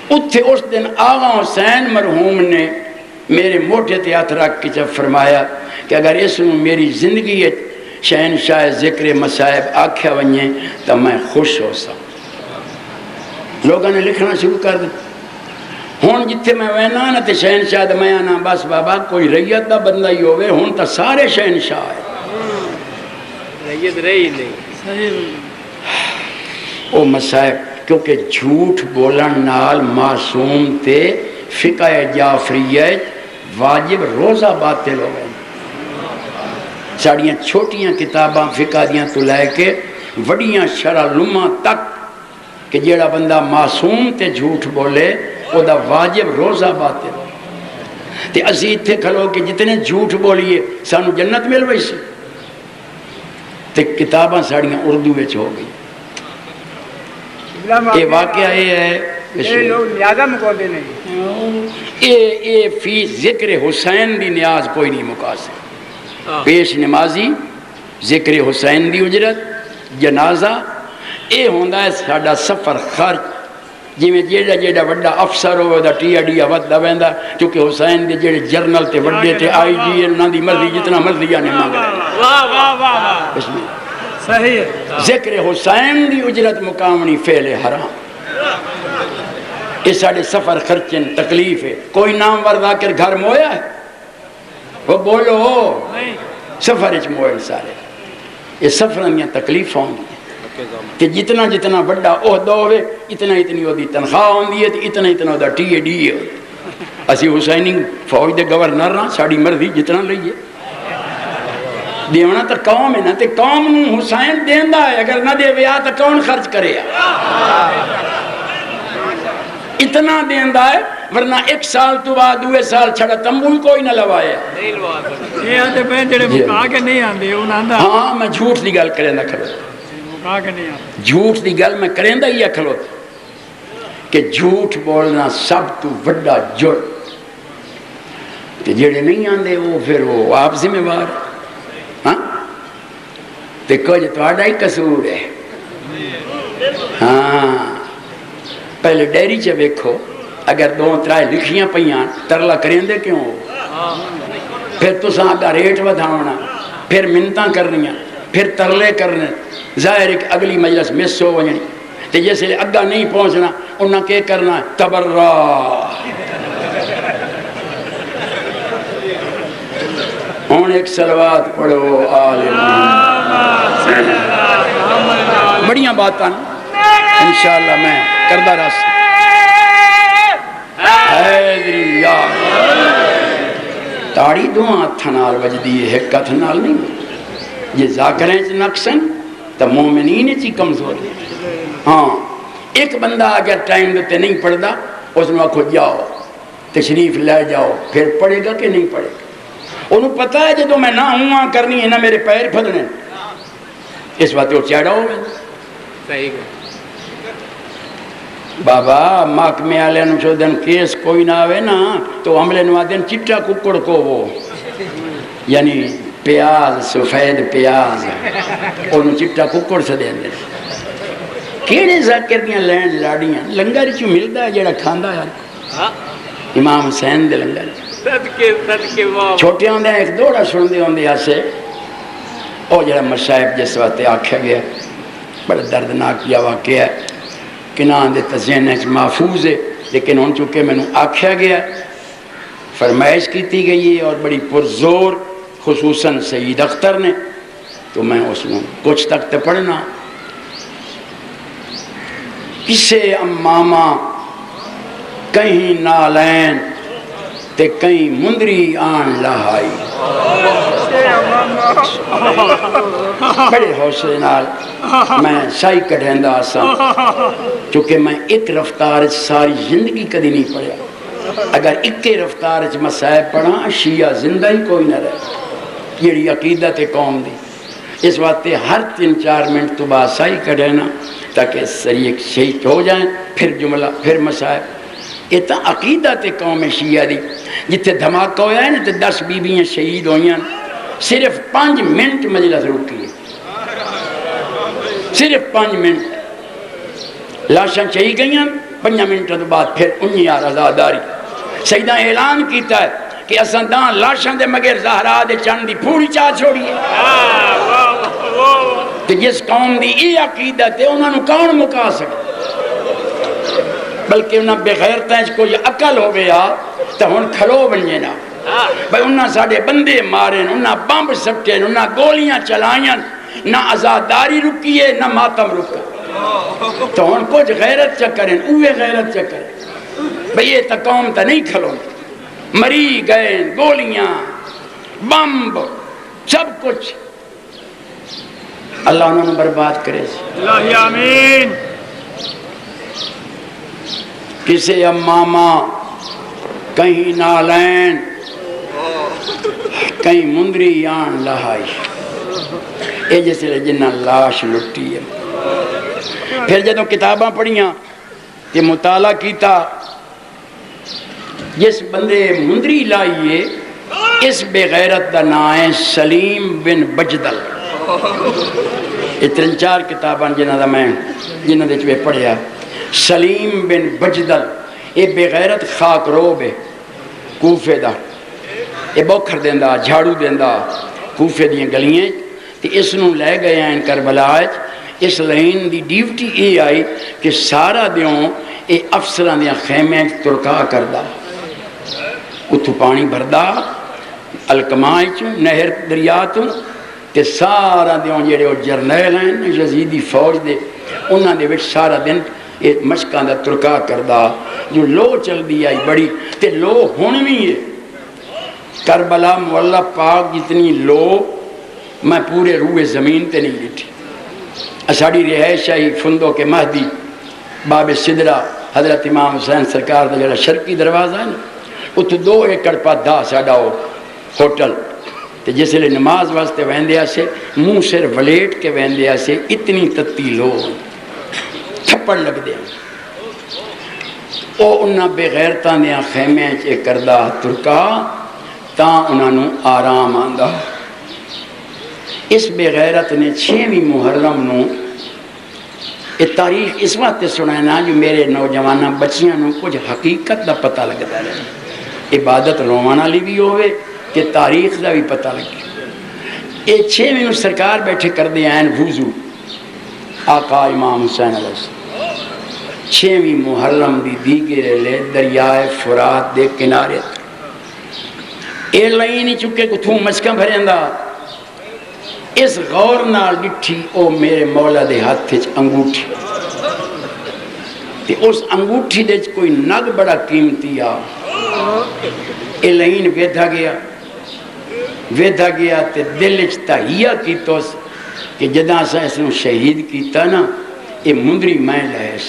اس دن آغا حسین مرحوم نے میرے موٹے تے ہاتھ رکھ کے جب فرمایا کہ اگر اس میں میری زندگی شہنشاہ ذکر مسائب آکھیا ونجے تو میں خوش ہو سا لوگوں نے لکھنا شروع کر دیا ہون جتھے میں وینا نا تے شہنشاہ دا میں آنا بس بابا کوئی ریت دا بندہ ہی ہوئے ہون تا سارے شہنشاہ ہے ریت رہی نہیں او مسائب کیونکہ جھوٹ بولن نال معصوم تے فقہ جعفریہ واجب روزہ باطل ہو گئے ساڑیاں چھوٹیاں کتاباں فقہ دیاں تو لے کے وڑیاں شرح لمحہ تک کہ جیڑا بندہ معصوم تے جھوٹ بولے او دا واجب روزہ باطل تے اسی اتھے کھلو کہ جتنے جھوٹ بولیے سانو جنت مل وئی سی تے کتاباں ساڑیاں اردو وچ ہو گئی یہ واقعہ یہ ہے یہ لوگ نیازہ مکوندے نہیں اے فی ذکر حسین دی نیاز کوئی نہیں مکا سکتا پیش نمازی ذکر حسین دی اجرت جنازہ اے ہوندا ہے ساڈا سفر خرچ جویں جیڑا جیڑا وڈا افسر ہوے دا ٹیا ڈیا ودا ویندا کیونکہ حسین دے جیڑے جرنل تے وڈے تے آئی جی انہاں دی مرضی جتنا مرضی نے مانگ لے واہ واہ واہ صحیح ہے ذکر حسین دی اجرت مقامنی فعل حرام یہ ساڑے سفر خرچن تکلیف ہے کوئی نام وردا کر گھر مویا ہے وہ بولو سفر اچ موئے سارے یہ سفرانیاں تکلیف ہوں گی کہ جتنا جتنا بڑا عہدہ ہوئے اتنا اتنی ہو دی تنخواہ ہوں دی ہے اتنا اتنا ہو دا ٹی اے ڈی ہے اسی حسینی فوج دے گورنر رہا ساڑی مرضی جتنا لئیے دیونا تو قوم ہے نا تے قوم نو حسین دیندہ ہے اگر نہ دے ویا تو کون خرچ کرے اتنا دیندہ ہے ورنہ ایک سال تو بعد دوے سال چھڑا تمبول کوئی نہ لوائے یہ آتے پہن جڑے مکا کے نہیں آندے ہاں میں جھوٹ دی گل کریں دا کھلو مکا کے نہیں آندے جھوٹ دی گل میں کریں دا یہ کھلو کہ جھوٹ بولنا سب تو بڑا جرم تے جڑے نہیں آندے وہ پھر وہ آپ ذمہ وار ہاں تے کچھ تواڈا ہی قصور ہے ہاں پہلے ڈیری چ ویکھو اگر دو ترائے لکھیاں پیاں ترلا کریں دے کیوں پھر تساں اگا ریٹ ودھاونا پھر منتاں کرنیاں پھر ترلے کرنے ظاہر ہے کہ اگلی مجلس مس ہو ونجنی تے جیسے اگا نہیں پہنچنا انہاں کے کرنا تبرہ ہون ایک صلوات پڑھو آل بڑیاں باتاں انشاءاللہ میں کردہ راست حیدری یار تاڑی دو ہتھنال وجدی ہے ایک ہتھنال نہیں یہ ذاکریں چ نقصن تو مومنین چی کمزور ہاں ایک بندہ اگر ٹائم دیتے نہیں پڑھدا اس میں آکھو جاؤ تشریف لے جاؤ پھر پڑھے گا کہ نہیں پڑھے گا انہوں پتہ ہے جدو میں نہ ہوں کرنی ہے نہ میرے پیر پھدنے اس بات وہ چیڑا ہو گئے صحیح بابا محکمے والے نو چو دن کیس کوئی نہ آوے نا تو عملے نو آدن چٹا ککڑ کو وہ یعنی پیاز سفید پیاز انہوں چٹا ککڑ سے دیں دیں کیڑے ذاکر دیاں لینڈ لاڑیاں لنگر چو ملدا ہے جیڑا کھاندا یار امام حسین دے لنگر صدقے چھوٹے ہوندے ایک دوڑا سن دے ہوندے آسے او جڑا مصائب جس وقت آکھا گیا بڑا دردناک یا واقعہ ہے کہ نہ دے تذہن ہے محفوظ ہے لیکن ان چکے میں نے آکھا گیا فرمائش کی گئی ہے اور بڑی پرزور خصوصاً سید اختر نے تو میں اس میں کچھ تک تے پڑھنا کسے امامہ کہیں نالین تے کہیں مندری آن لہائی بڑے حوصلے نال میں سائی کڑھیندا آسا چونکہ میں ایک رفتار ساری زندگی کدی نہیں پڑھیا اگر ایک رفتار مسائب پڑھا شیعہ زندہ ہی کوئی نہ رہے یہ عقیدت قوم دی اس واسطے ہر 3-4 منٹ تو بعد سائی کڑھینا تاکہ سری ایک شہید ہو جائیں پھر جملہ پھر مسائب یہ تو عقیدت قوم شیعہ دی جتھے دھماکہ ہویا ہے نا تو 10 بیبیاں شہید ہوئی ہیں صرف 5 منٹ مجلس رکی ہے صرف 5 منٹ لاشاں چاہی گئی ہیں 5 منٹوں تو بعد پھر 19 آزاداری سیدہ اعلان کیتا ہے کہ اساں دان لاشاں دے مگر زہرا دے چند دی پھوڑی چاہ چھوڑی ہے کہ جس قوم دی یہ عقیدت ہے انہوں نے کون مکا سکتا بلکہ انہاں بغیرتیں کوئی عقل ہو گیا تو ہن کھلو بنجے نا بھئی انہاں ساڑے بندے ماریں انہاں بمب سٹیں انہاں گولیاں چلائیں نہ آزاداری رکی ہے نہ ماتم رکا تو ہن کچھ غیرت چکریں اوے غیرت چکریں بھئی یہ تا قوم تا نہیں کھلو مری گئے گولیاں بمب سب کچھ اللہ انہوں نے برباد کرے اللہ آمین کسے امامہ کہیں نالین کہیں مندری یان لہائی اے جیسے جنہ لاش لٹی ہے۔ پھر جدوں کتاباں پڑھیاں تے مطالعہ کیتا، جس بندے مندری لائیے اس بے غیرت دا نام ہے سلیم بن بجدل۔ یہ 3-4 کتاباں جنہ دے چوے پڑھیا۔ سلیم بن بجدل یہ بے غیرت خاک روب ہے کوفے دا، یہ بوکھر دیندا جھاڑو دیندا کوفے دیاں گلیاں تے اس نو لے گئے ہیں کربلا۔ اس لائن دی ڈیوٹی یہ آئی کہ سارا دیوں یہ افسران دیاں خیمیں ترکا کردا، اتھو پانی بھردا الکمائی چوں نہر دریا تو تے سارا دیوں جڑے جرنیل ہیں یزیدی فوج دے انہاں دے وچ سارا دن یہ مشکاں دا ترکا کردا۔ جو لو چل دی آئی بڑی تے لو ہون بھی ہے کربلا مولا پاک جتنی لو میں پورے روح زمین تے نہیں لٹھی۔ اساڑی رہائش آئی فندو کے مہدی باب صدرہ حضرت امام حسین سرکار دا جڑا شرقی دروازہ ہے نا اتو 2 ایکڑ پا دا ساڑا ہو ہوٹل تے جس لئے نماز واسطے ویندیا سے منہ سر ولیٹ کے ویندیا سے اتنی تتی لو تھپڑ لگ دیا۔ او انہاں بے غیرتاں دیاں خیمیں چے کردہ ترکا تاں انہاں نو آرام آندہ۔ اس بے غیرت نے 6ویں محرم نو یہ تاریخ اس وقت سنائنا جو میرے نوجوانہ بچیاں نو کچھ حقیقت دا پتہ لگتا ہے، عبادت روانا لی بھی ہوئے کہ تاریخ دا بھی پتہ لگے۔ یہ 6ویں نو سرکار بیٹھے کر دے ہیں وضو آقا امام حسین علیہ السلام 6ویں محرم دی دیگر لے دریائے فرات دے کنارے اے لائن چکے کتھوں مشکاں بھریندا۔ اس غور نال ڈٹھی او میرے مولا دے ہاتھ چ انگوٹھی تے اس انگوٹھی دے کوئی نگ بڑا قیمتی آ اے لائن ویدھا گیا تے دل چ تہیہ کیتوس کہ جداں سا اس نو شہید کیتا نا اے مندری میں لائس۔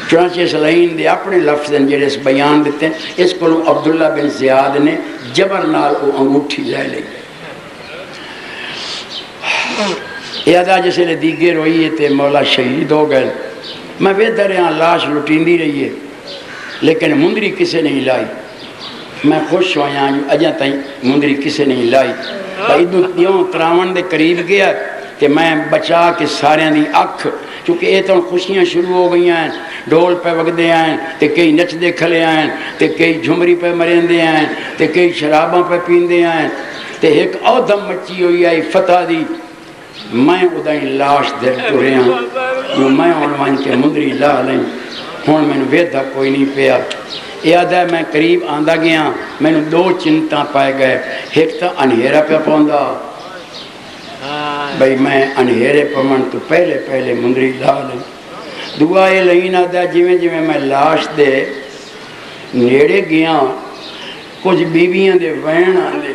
چنانچہ اس لائن دے اپنے لفظ جڑے اس بیان دیتے ہیں اس کو عبداللہ بن زیاد نے جبر نال او انگوٹھی لے لئی۔ یادا جسے لے دیگر ہوئی ہے تے مولا شہید ہو گئے۔ میں ویدھا رہا لاش لٹیندی رہی ہے لیکن مندری کسے نہیں لائی۔ میں خوش ہویا جو اجاں تائیں مندری کسے نہیں لائی۔ ادھو دیوں تراون دے قریب گیا کہ میں بچا کے سارے دی اکھ چونکہ یہ تو خوشیاں شروع ہو گئی ہیں، ڈھول پہ وگدے ہیں تے کئی نچ دے کھلے ہیں تے کئی جھمری پہ مرندے ہیں تے کئی شراباں پہ پیندے ہیں تے ایک اودھم مچی ہوئی آئی فتح دی۔ میں ادائیں لاش دے ٹرے ہاں جو میں عنوان کے مندری لا لیں ہون میں ویدھا کوئی نہیں پیا۔ یاد ہے میں قریب آندہ گیا میں 2 چنتاں پائے گئے، ایک تا انہیرا پہ پوندا بھئی میں انہیرے پمن تو پہلے مندری لا لیں۔ دعائے لئین آدھا جویں میں لاش دے نیڑے گیا کچھ بیویاں دے وین آندے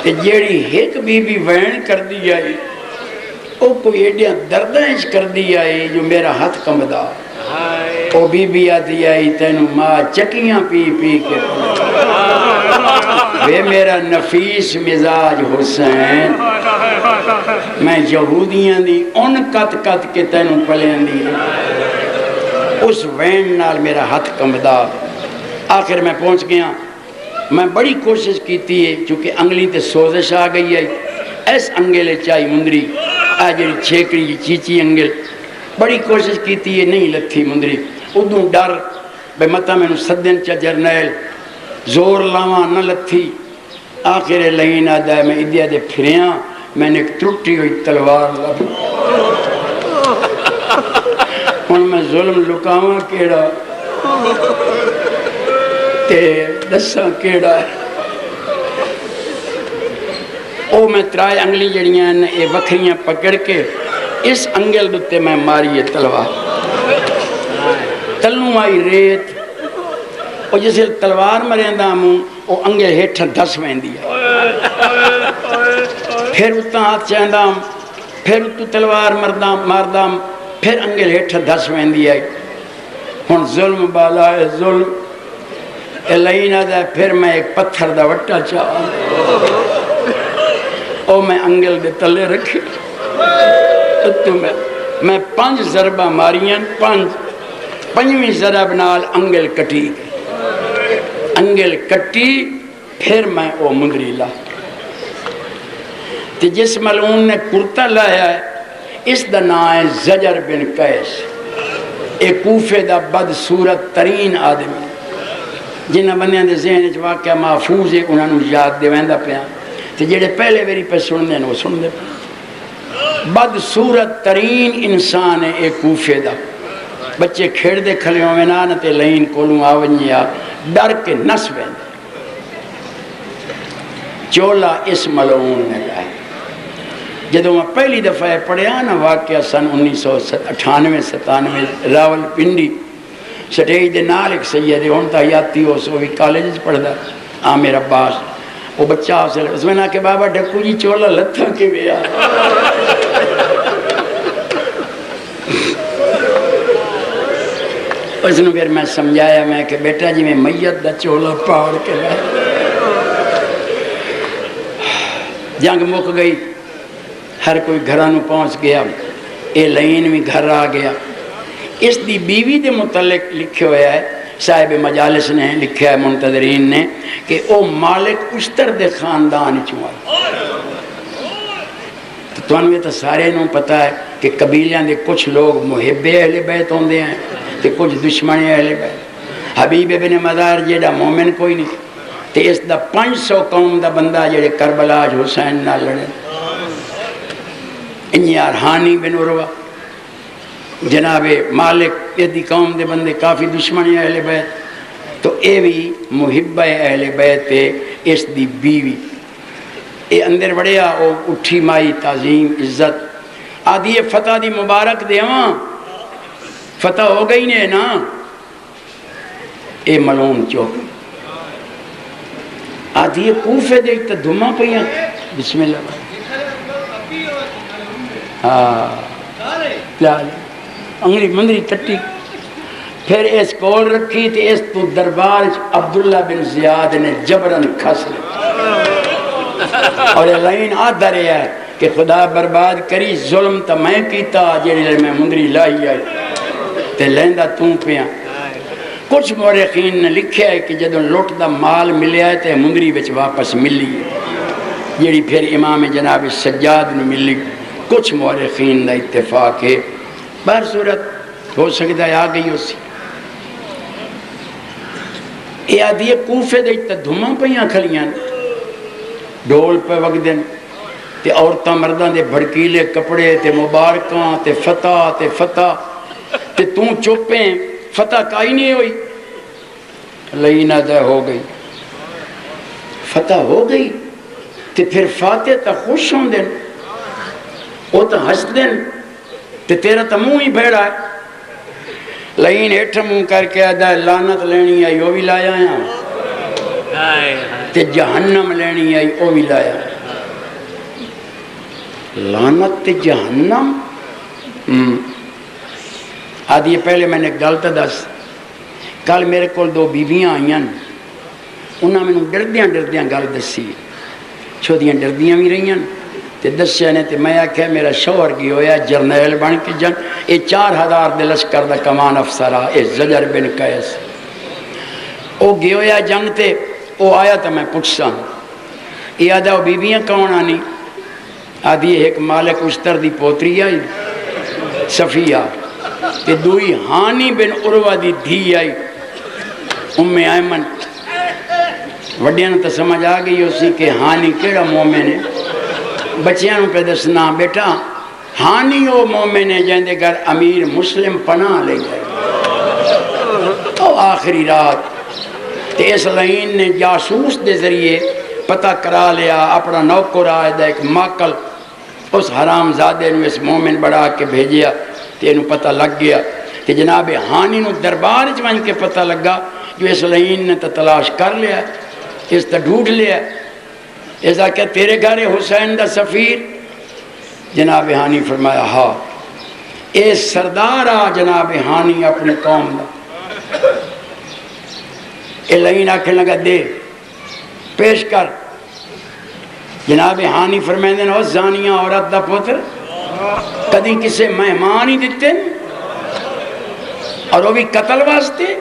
تے جیڑی ایک بی بی وین کر دی آئی او کوئی ایڈیاں دردائش کر دی آئی جو میرا ہاتھ کمدا۔ او بی بی آدھی آئی تینو ماں چکیاں پی کے وے میرا نفیس مزاج حسین میں یہودیاں دی ان کت کے تینو پلین دی۔ اس وین نال میرا ہاتھ کمدا۔ آخر میں پہنچ گیا۔ میں بڑی کوشش کیتی ہے چونکہ انگلی تے سوزش آ گئی ہے ایس انگلے چاہی مندری آجری چھیکڑی چیچی انگل بڑی کوشش کیتی ہے نہیں لتھی مندری۔ ادھوں ڈر بے مطا میں سدن چا جرنیل زور لاواں نہ لتھی۔ آخر لائن آدھا ہے میں ادھیا دے پھریاں میں نے ایک ٹوٹی ہوئی تلوار لب ہن میں ظلم لکاواں کیڑا تے دساں کیڑا ہے۔ او میں 3 انگلی جڑیاں اے وکھریاں پکڑ کے اس انگل دتے میں ماری تلوار تلوں آئی ریت او جسے تلوار مریندا موں او انگل ہیٹھاں دس ویندی پھر اتنا ہاتھ چاہندام پھر اتو تلوار ماردام پھر انگل ہیٹھ دس ویندی آئی ہن ظلم بالا ہے ظلم الہینا دا پھر میں ایک پتھر دا وٹا چاہا او میں انگل دے تلے رکھی تو میں 5 ضربہ ماریاں 5ویں ضرب نال انگل کٹی انگل کٹی پھر میں او مندری لا تے جس ملعون نے کرتا لایا ہے اس دا نام ہے زجر بن قیس ایک کوفے دا بدصورت ترین آدمی جنہ بندیاں دے ذہن وچ واقعہ محفوظ ہے انہاں نوں یاد دے ویندا پیا تے جڑے پہلے ویری پہ سن دے وہ سن دے بدصورت ترین انسان ہے ایک کوفے دا بچے کھیڑ دے کھلے ہوئے نا تے لین کولوں آونیا ڈر کے نس ویندے چولا اس ملعون نے لائے جدو میں پہلی دفعہ پڑھیا نا واقعہ سن 1998-97 راول پنڈی سٹیج دے نال ایک سید ہون تا حیاتی ہو سو بھی کالج پڑھ دا عامر عباس وہ بچہ اس میں نا کہ بابا ڈھکو جی چولا لتھا کے بیا اس نے پھر میں سمجھایا میں کہ بیٹا جی میں میت دا چولا پاڑ کے لائے جنگ مک گئی ہر کوئی گھرانو پہنچ گیا اے لین بھی گھر آ گیا اس دی بیوی دے متعلق لکھے ہویا ہے صاحب مجالس نے لکھا ہے منتظرین نے کہ او مالک اشتر دے خاندان چوائے تو انوے تو سارے نوں پتہ ہے کہ قبیلیاں دے کچھ لوگ محب اہل بیت ہوندے ہیں تے کچھ دشمن اہل بیت حبیب ابن مزار جیڑا مومن کوئی نہیں تے اس دا 500 قوم دا بندہ جیڑے کربلا حسین نہ لڑے انہی ارحانی بن عروہ جناب مالک یہ دی قوم دے بندے کافی دشمن اہل بیت تو اے بھی محب اہل بیت اس دی بیوی اے اندر بڑھیا او اٹھی مائی تعظیم عزت آدھی فتح دی مبارک دے ہاں فتح ہو گئی نے نا اے ملعون چوک آدھی کوفے دیکھتا دھما پہیاں بسم اللہ انگری مندری کٹی پھر اس کول رکھی تے اس تو دربار عبداللہ بن زیاد نے جبرن کھس لے اور لائن آدھا رہا ہے کہ خدا برباد کری ظلم تا میں کیتا جیڑے میں مندری لائی آئی تے لیندہ توں پیاں کچھ مورخین نے لکھا ہے کہ جدوں لوٹ دا مال ملیا ہے تے مندری بچ واپس ملی جیڑی پھر امام جناب سجاد نے ملی کچھ مورخین دا اتفاق ہے بہر صورت ہو سکتا ہے آ گئی اسی اے آدھی کوفے دے تا دھما پہیاں کھلیاں ڈول پہ وقت دن تے عورتاں مردان دے بھڑکیلے کپڑے تے مبارکاں تے فتح تے توں چوپیں فتح کائی نہیں ہوئی لئینا دہ ہو گئی فتح ہو گئی تے پھر فاتح تا خوش ہوں دن وہ تا ہس دن تے تیرا تا منہ ہی بھیڑا ہے لئین ایٹھا منہ کر کے آدھا لعنت لینی آئی وہ بھی لایا ہے تے جہنم لینی آئی وہ بھی لایا لعنت تے جہنم آدھی پہلے میں نے گلتا دس کل میرے کول 2 بیویاں آئیاں انہاں میں ڈردیاں گل دسی چھو دیاں ڈردیاں بھی رہیاں تے دسیا نے تے میں آکھیا میرا شوہر کی ہویا جرنیل بن کے جنگ اے 4000 دے لشکر دا کمان افسرا اے زجر بن قیس او گیا ہویا جنگ تے او آیا تا میں پوچھساں اے آدھا وہ بیویاں کون آنی آدھی ایک مالک اشتر دی پوتری آئی صفیہ تے دوئی ہانی بن عروہ دی دھی آئی ام ایمن وڈیاں تا سمجھ آ گئی اسی کہ ہانی کیڑا مومن ہے بچیاں پہ دسنا بیٹا ہانی او مومن ہے جہندے گھر امیر مسلم پناہ لے گئے تو آخری رات تے اس لائن نے جاسوس دے ذریعے پتہ کرا لیا اپنا نوکر آئے دا ایک ماکل اس حرام زادے نے اس مومن بڑھا کے بھیجیا تے انہوں پتہ لگ گیا تے جناب ہانی نو دربار چوان کے پتہ لگا جو اس لائن نے تلاش کر لیا اس تا ڈھونڈ لیا ایسا کہ تیرے گھر حسین دا سفیر جناب ہانی فرمایا ہاں اے سردار آ جناب ہانی اپنی قوم دا اے لائن آکھن لگا دے پیش کر جناب ہانی فرمیندے نو زانیہ عورت دا پتر کدی کسے مہمان ہی دیتے اور وہ بھی قتل واسطے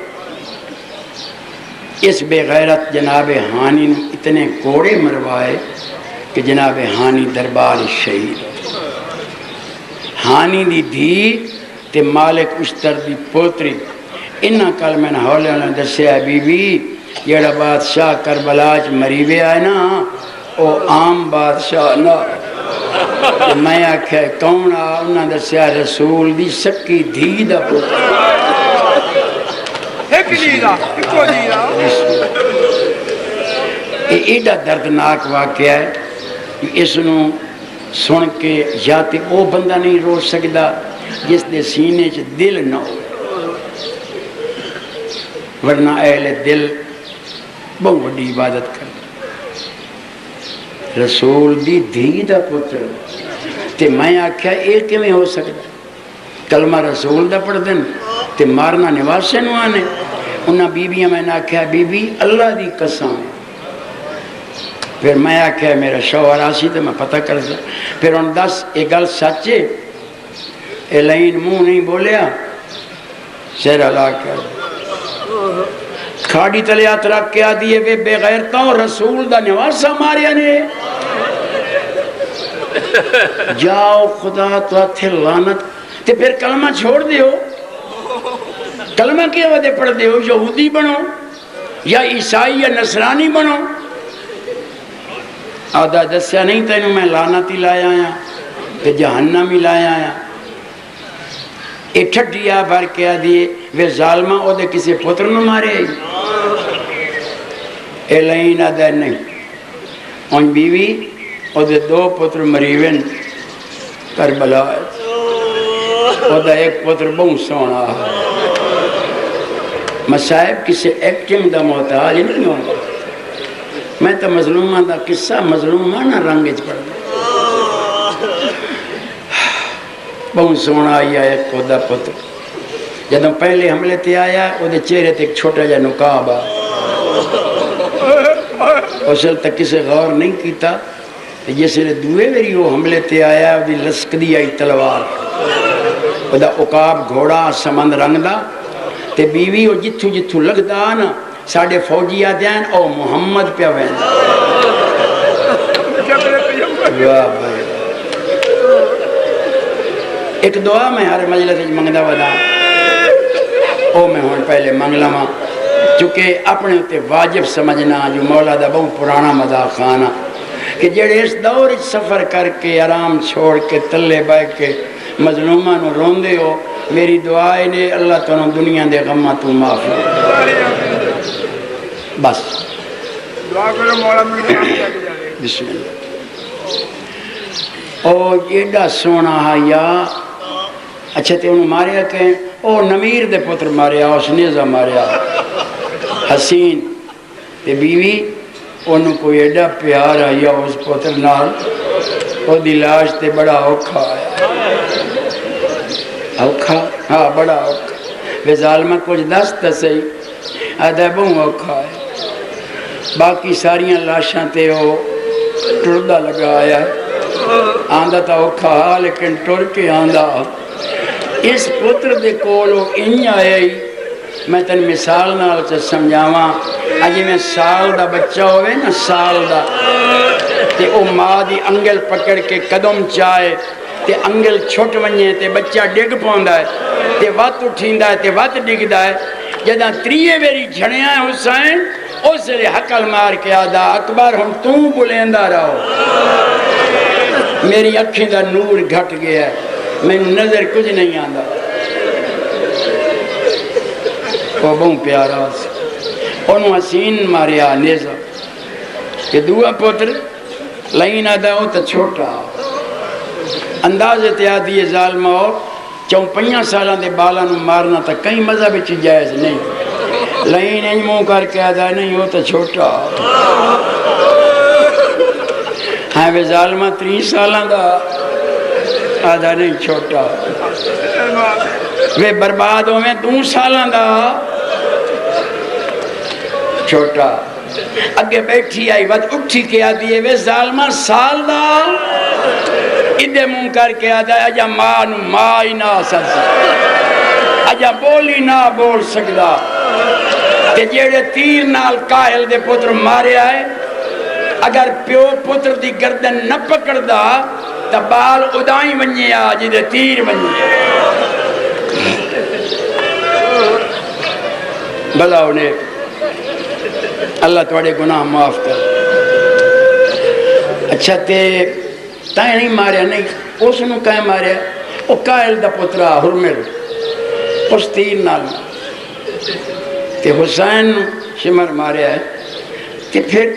اس بے غیرت جناب ہانی نے اتنے کوڑے مروائے کہ جناب ہانی دربار شہید ہانی دی دھی تے مالک اشتر دی پوتری انہا کل میں نے ہولے انہوں نے دسیا بی بی جیڑا بادشاہ کربلاج مریوے آئے نا او عام بادشاہ نا میں آکھے کون آ انہوں نے دسیا رسول دی سکی دھی دا پوتر یہ ایڈا دردناک واقعہ ہے اس نو سن کے یا تے او بندہ نہیں رو سکدا جس دے سینے چ دل نہ ہو ورنہ اہل دل بہت بڑی عبادت کر رسول دی دھی دا پتر تے میں آکھیا اے کیویں ہو سکدا کلمہ رسول دا پڑھ دن تے مارنا نواسے نو آنے انہاں بیبیاں میں نے آکھیا بی بی اللہ دی قسم پھر میں آکھیا میرا شوہر آسی تے میں پتہ کر سا پھر ان دس ایک گل سچے اے لائن منہ نہیں بولیا سیر اللہ کر کھاڑی تلے ہاتھ رکھ کے آدھی ہے بے غیرتاں رسول دا نواسا ماریا نے جاؤ خدا تو ہتھے لعنت تے پھر کلمہ چھوڑ دیو کلمہ کی وجہ پڑھ دیو یہودی بنو یا عیسائی یا نصرانی بنو آدھا دسیا نہیں تینوں میں لعنتی لایا آیا تے جہنمی لایا آیا اے ٹھٹیا بھر کے آدھیے وہ ظالمہ او دے کسی پتر نو مارے اے لائن آدھا نہیں ان بیوی او دے دو پتر مریون کربلا او دے ایک پتر بہت سونا مصائب کسی ایکٹنگ دا محتاج نہیں ہوگا میں تو مظلومہ دا قصہ مظلومہ نہ رنگج پڑھ بہت سونا آئی ہے ایک خدا پتر جب پہلے حملے تے آیا وہ دے چہرے تے ایک چھوٹا جا نقاب آ اسل تک کسے غور نہیں کیتا جس نے دوئے میری وہ حملے تے آیا وہ دی لسکدی آئی تلوار وہ دا عقاب گھوڑا سمند رنگ دا تے بیوی وہ جتھو جتھو لگ دا نا ساڑھے فوجی آدھے ہیں او محمد پہ وین واہ بھائی ایک دعا میں ہر مجلس منگدہ ودا او میں ہون پہلے منگلہ ماں چونکہ اپنے ہوتے واجب سمجھنا جو مولا دا بہت پرانا مداح خانہ کہ جڑے اس دور سفر کر کے آرام چھوڑ کے تلے بے کے مظلومہ نو روندے ہو میری دعائے نے اللہ تعالیٰ دنیا دے غمہ تو معاف بس دعا کرو مولا بسم اللہ او ایڈا سونا یا اچھا تے انہوں ماریا کہ او نمیر دے پتر ماریا اس نیزہ ماریا حسین تے بیوی انہوں کوئی ایڈا پیار آیا اس پتر نال او دلاش تے بڑا اوکھا آیا اوکھا ہاں بڑا اوکھا بے ظالمہ کچھ دست سی آدھا بہت اوکھا آیا باقی ساریاں لاشاں تے او ٹردہ لگا آیا آندہ تا اوکھا لیکن ٹر کے آندہ اس پتر دے کولو انہی آئی میں تن مثال نال سے سمجھاواں آجی میں سال دا بچہ ہوئے نا سال دا تے او ماں دی انگل پکڑ کے قدم چاہے تے انگل چھوٹ ونجے تے بچہ ڈگ پوندا ہے تے وات اٹھیندا ہے تے وات ڈگدا ہے جداں تریے میری جھڑیاں حسین اس لئے حقل مار کے آدھا اکبر ہم تو بلیندہ رہو میری اکھیں دا نور گھٹ گیا ہے میں نظر کچھ نہیں آندہ وہ بہت پیارا سے انہوں حسین ماریا نیزہ کہ دعا پتر لائن آدھا ہو تو چھوٹا انداز اتیادی ظالمہ ہو 4-5 سالہ دے بالا نو مارنا تا کئی مذہب چی جائز نہیں لائن انجموں کر کے آدھا نہیں ہو تو چھوٹا ہاں بے ظالمہ 3 سالہ دا آدھا نہیں چھوٹا وے برباد ہوئے 2 سالاں دا چھوٹا اگے بیٹھی آئی وقت اٹھی کے آدھی ہے وے ظالمہ سال دا ادھے منہ کر کے آدھا ہے اجا ماں ہی نہ سکتا اجا بولی نہ بول سکتا کہ جیڑے تیر نال کاہل دے پتر مارے آئے اگر پیو پتر دی گردن نہ پکڑ دا تا بال ادائیں ونجے آ جدے تیر ونجے بھلا انہیں اللہ توڑے گناہ معاف کر اچھا تے تائیں نہیں ماریا نہیں اس نو کہیں ماریا او کائل دا پترا حرمل اس تیر نال تے حسین شمر ماریا ہے تے پھر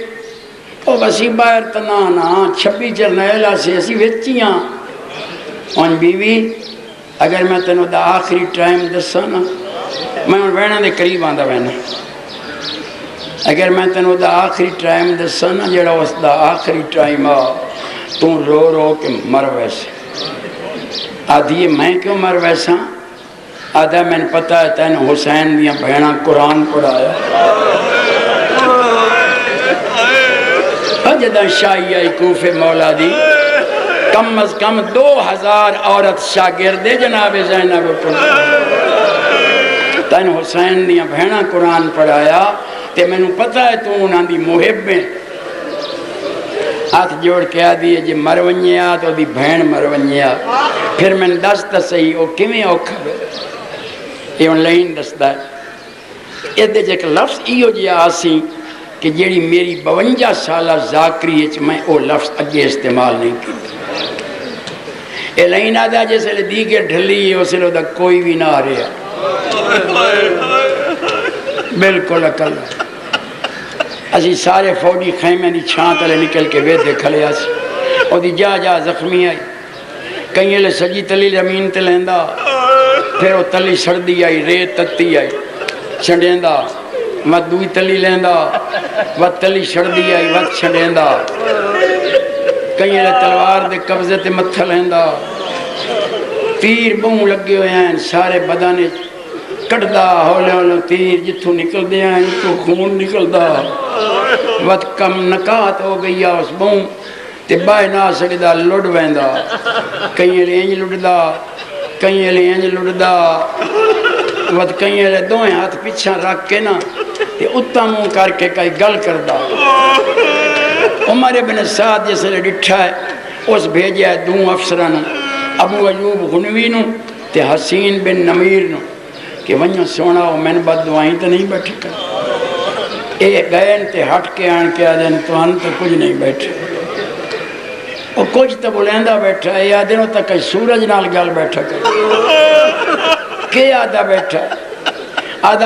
او وسی باہر تنانا 26 جرنیلہ سے اسی وچیاں ان بیوی اگر میں تنو دا آخری ٹائم دسا نا میں ان وینا دے قریب آندہ وینا اگر میں تنو دا آخری ٹائم دسا نا جڑا اس دا آخری ٹائم آ تو رو رو کے مر ویسے آدھی میں کیوں مر ویسا آدھا میں نے پتا ہے تین حسین دیا بہنا قرآن پڑھایا جدہ شاہی آئی کوفے مولا دی کم از کم 2000 عورت شاگردے جناب زینب تین حسین دیا بہنا قرآن پڑھایا تے میں نے پتا ہے تو انہاں دی محبیں ہاتھ جوڑ کے آدھی ہے جی مرونیہ تو دی بہن مرونیہ پھر میں نے دستا صحیح او کمیں اوکھا بے یہ ان لائن دستا ہے یہ دے جے کہ لفظ ایو جی آسی کہ جیڑی میری 52 سالہ ذاکری ہے میں او لفظ اگے استعمال نہیں کی یہ لائن آدھا جیسے لے دی کے ڈھلی ہے اسے لو دا کوئی بھی نہ آ رہا بالکل اکل اسی سارے فوجی خیمے دی چھان تلے نکل کے وے دیکھ لیا سی اور دی جا زخمی آئی کہیں لے سجی تلی زمین تلیندہ پھر وہ تلی سردی آئی ریت تتی آئی چھڑیندہ وقت دوئی تلی لیندہ وقت تلی سردی آئی وقت چھڑیندہ کہیں لے تلوار دے قبضے تے متھا لیندہ تیر بہوں لگے ہوئے ہیں سارے بدانے کٹ دا ہولے ہولے تیر جتھو نکل دے ہیں جتھو خون نکل دا وقت کم نکات ہو گئی اس بہوں تے بائی نہ سکدا لڑ ویندہ کہیں لے انج لڑ دا کہیں لے انج لڑ دا وقت کہیں لے دوئیں ہاتھ پیچھا رکھ کے نا تے اتنا منہ کر کے کئی گل کر دا عمر ابن سعد جیسے لے ڈٹھا ہے اس بھیجیا ہے 2 افسران ابو ایوب غنوی نو تے حسین بن نمیر نو کہ ونیو سونا ہو میں نے بد دعائیں تو نہیں بیٹھے کر اے گئے تے ہٹ کے آن کے آدھیں تو ہم تو کچھ نہیں بیٹھے وہ کچھ تو بلیندہ بیٹھا ہے یا دنوں تک کئی سورج نال گل بیٹھا کر کہ آدھا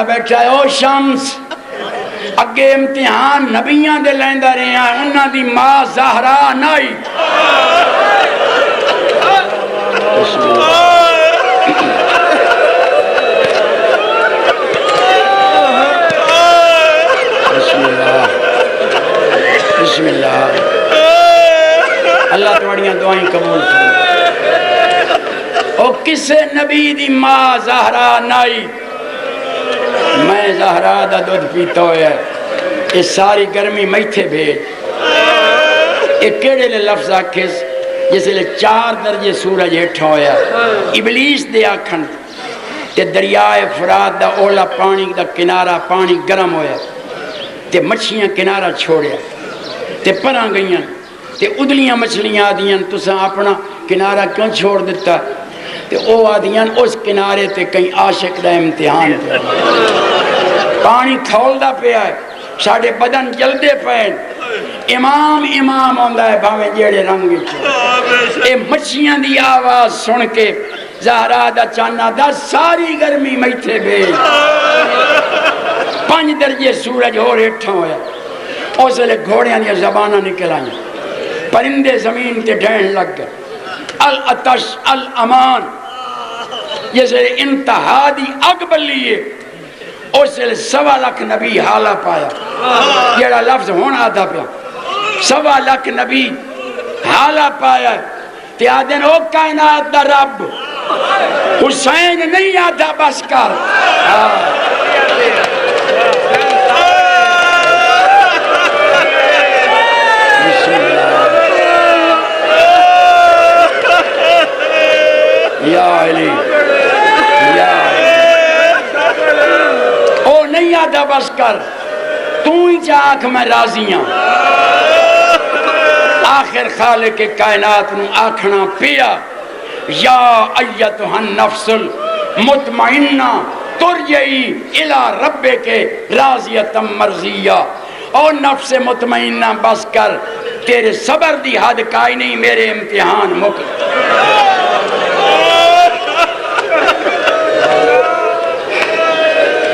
بیٹھا ہے او شمس اگے امتحان نبیاں دے لیندہ رہے ہیں انہاں دی ماں زہرا نائی بسم اللہ اللہ تمہاریاں دعائیں قبول کریں او کسے نبی دی ماں زہرا نائی میں زہرا دا دودھ پیتا ہویا ہے یہ ساری گرمی میتھے بھیج یہ کیڑے لے لفظ آکھس جیسے لے 4 درجے سورج ہٹھا ہویا ابلیس دے آکھن تے دریائے فرات دا اولا پانی دا کنارہ پانی گرم ہویا تے مچھیاں کنارہ چھوڑیا تے پرا گئیاں تے ادلیاں مچھلیاں آدیاں تسا اپنا کنارہ کیوں چھوڑ دیتا تے او آدیاں اس کنارے تے کئی عاشق دا امتحان پہ پانی کھول دا پہ آئے ساڑھے بدن جلدے پہن امام ہوندہ ہے بھاویں جیڑے رنگی چھو اے مچھیاں دی آواز سن کے زہرا دا چانا دا ساری گرمی میتھے بھیج 5 درجے سورج ہو ریٹھا ہویا اس لئے گھوڑیاں دیا زبانہ نکل آئیں پرندے زمین تے ڈھین لگ گئے الاتش الامان جیسے انتہا دی اگ بلیے اس لئے 1.25 لاکھ نبی حالہ پایا جیڑا لفظ ہونا آدھا پیا 1.25 لاکھ نبی حالہ پایا تے آدن او کائنات دا رب حسین نہیں آدھا بس کر یا علی یا او نہیں آدھا بس کر تو ہی چاک میں راضی ہوں آخر خالق کائنات نو آکھنا پیا یا ایتھا النفس المطمئنہ ترجعی الی ربک راضیۃ مرضیہ او نفس مطمئنہ بس کر تیرے صبر دی حد کائی نہیں میرے امتحان مک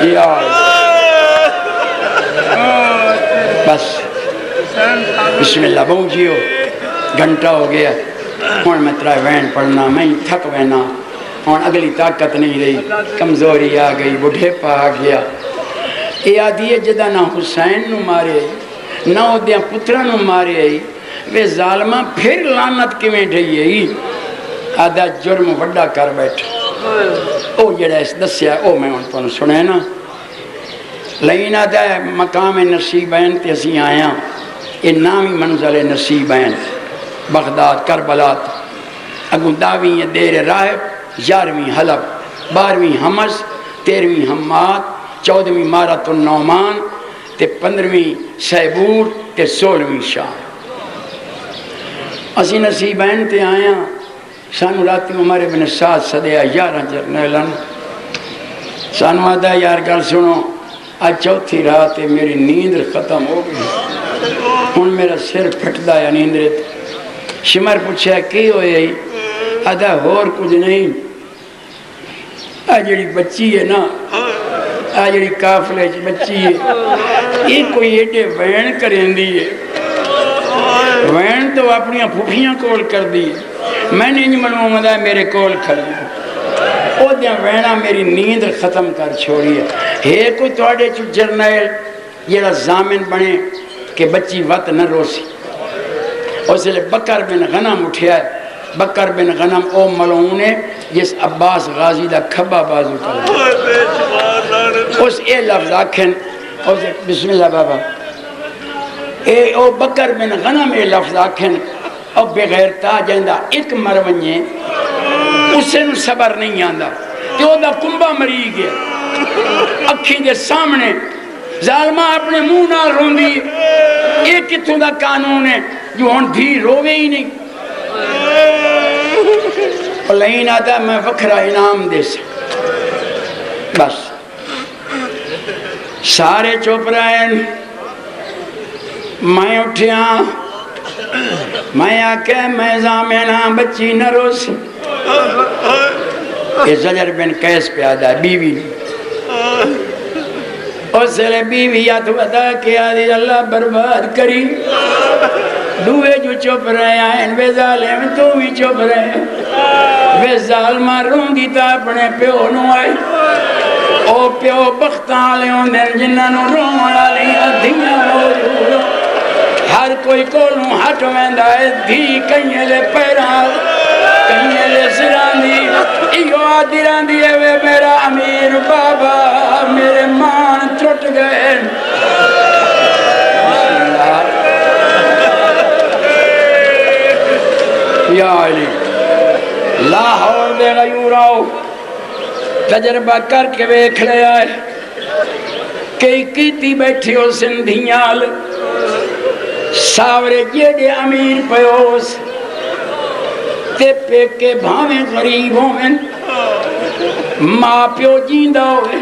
یا بس بسم اللہ بہو جیو گھنٹہ ہو گیا ہوں میں ترائے وین پڑھنا میں تھک وینا ہوں اگلی طاقت نہیں رہی کمزوری آ گئی بڑھے پا آ گیا یہ آدھی ہے جدہ نہ حسین نو مارے نہ ادھیاں پترہ نو مارے وہ ظالمہ پھر لعنت کیویں ڈھئی ہے آدھا جرم وڈا کر بیٹھا او جڑا اس دسیا او میں ان تو سنے نا لینا دا مقام نصیبین تے اسی آیا یہ نامی منزل نصیبین بغداد کربلات اگو داویں دیر راہب 11ویں حلب 12ویں حمص 13ویں حماد 14ویں مارت النعمان تے 15ویں سیبور تے 16ویں شام اسی نصیبین تے آیا سانو راتی عمر بن سعد صدیہ 11 جرنیلن سانو آدھا یار گل سنو آج چوتھی رات میری نیند ختم ہو گئی ہن میرا سر پھٹدا ہے نیندرت شمر پوچھا کی ہوئے آدھا ہور کچھ نہیں آ جڑی بچی ہے نا آ جڑی کافلے بچی ہے یہ کوئی ایڈے وین کریں دی ہے وین تو اپنی پھوپھیاں کول کر دی میں نے نہیں معلوم ہے میرے کول کھڑی او دیاں وینا میری نیند ختم کر چھوڑی ہے کوئی توڑے چو جرنیل یہ زامن بنے کہ بچی وقت نہ روسی اس لئے بکر بن غنم اٹھیا ہے بکر بن غنم او ملعون ہے جس عباس غازی دا کھبا بازو کر اس اے لفظ آکھن بسم اللہ بابا او بکر بن غنم اے لفظ آکھن او بغیر تاجندہ ایک مرونجے اسے نو صبر نہیں آندہ کہ او دا کنبہ مری گیا اکھی دے سامنے ظالمہ اپنے منہ نہ روندی ایک کتوں دا قانون ہے جو ہون بھی روے ہی نہیں لین آدھا میں وکھرا انعام دے سکتا بس سارے چوپ رہے میں اٹھیا میں آکے میں زامنہ بچی نہ روس یہ زجر بن قیس پہ آدھا بیوی اس لئے بیوی یا تو عطا کیا دی اللہ برباد کری دوے جو چپ رہے ہیں وے ظالم تو بھی چپ رہے ہیں وے ظالمہ رون دی تا اپنے پیو نو آئی او پیو بختان لے ہوں دن جنہ نو رون والی ادھیاں موجود ہر کوئی کولوں ہٹ ویندہ ہے دھی کہیں لے پیران کہیں لے سران دی ایو آدھی ران دی ہے وے میرا امیر بابا میرے مان ٹوٹ گئے یا علی لاہور دے غیوراؤ تجربہ کر کے بیکھ لے آئے کئی کیتی بیٹھی ہو سندھیال ساورے جیڑے امیر پیوس تے پہ کے بھاویں غریب ہوئے ماں پیو جیندہ ہوئے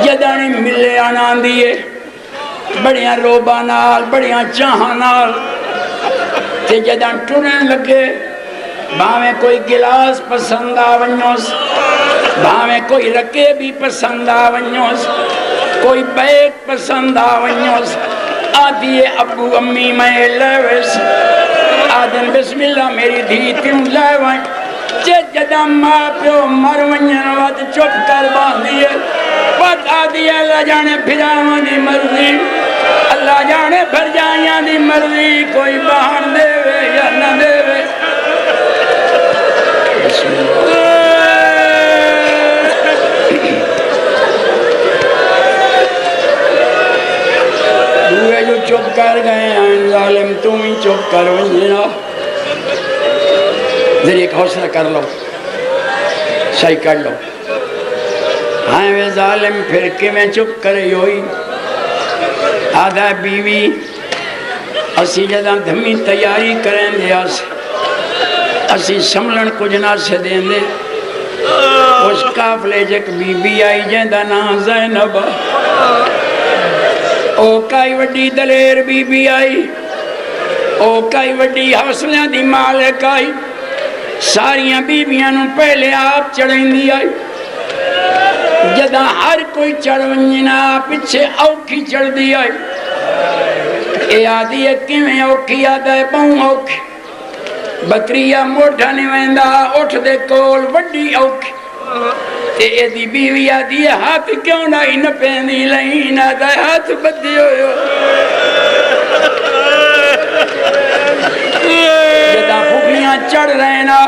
جدانی ملے آنان دیئے بڑیاں روبہ نال بڑیاں چاہاں نال تے جدان ٹرن لگے بھاویں کوئی گلاس پسند آونیوس بھاویں کوئی رکے بھی پسند آونیوس کوئی بیگ پسند آونیوس آدھی ابو امی میں لیوس آدھن بسم اللہ میری دھی تیوں لیوائیں جدہ ماں پیو مرونین وقت چپ کر باندھی ہے وقت آدھی اللہ جانے پھراوان دی مرضی اللہ جانے پھر جائیاں دی مرضی کوئی بہن دے وے یا نہ دے وے بسم اللہ دوے جو چپ کر گئے ہیں ظالم تم ہی چپ کر ونجنا ذریعے ایک حوصلہ کر لو صحیح کر لو ہاں وے ظالم پھر کے میں چپ کرے ہوئی آدھا بیوی اسی جدہ دھمی تیاری کریں دے اسی سملن کچھ نہ سے دیں دے اس قافلے جک بی بی آئی جیندہ نا زینب او کائی وڈی دلیر بی بی آئی او کائی وڈی حوصلہ دی مالک آئی ساریاں بی بیاں نو پہلے آپ چڑھیں دی آئی جدہ ہر کوئی چڑھونجنا پچھے اوکھی چڑھ دی آئی اے آدھی ہے کیویں اوکھی آدھا ہے پاؤں اوکھی بکریہ موٹھا نویندہ اٹھ دے کول وڈی اوکھی تے اے دی بیوی آدھی ہے ہاتھ کیوں نہ ہی نہ پہنی لائن آدھا ہے ہاتھ بدھی ہوئے جدہ پھوپیاں چڑھ رہے نا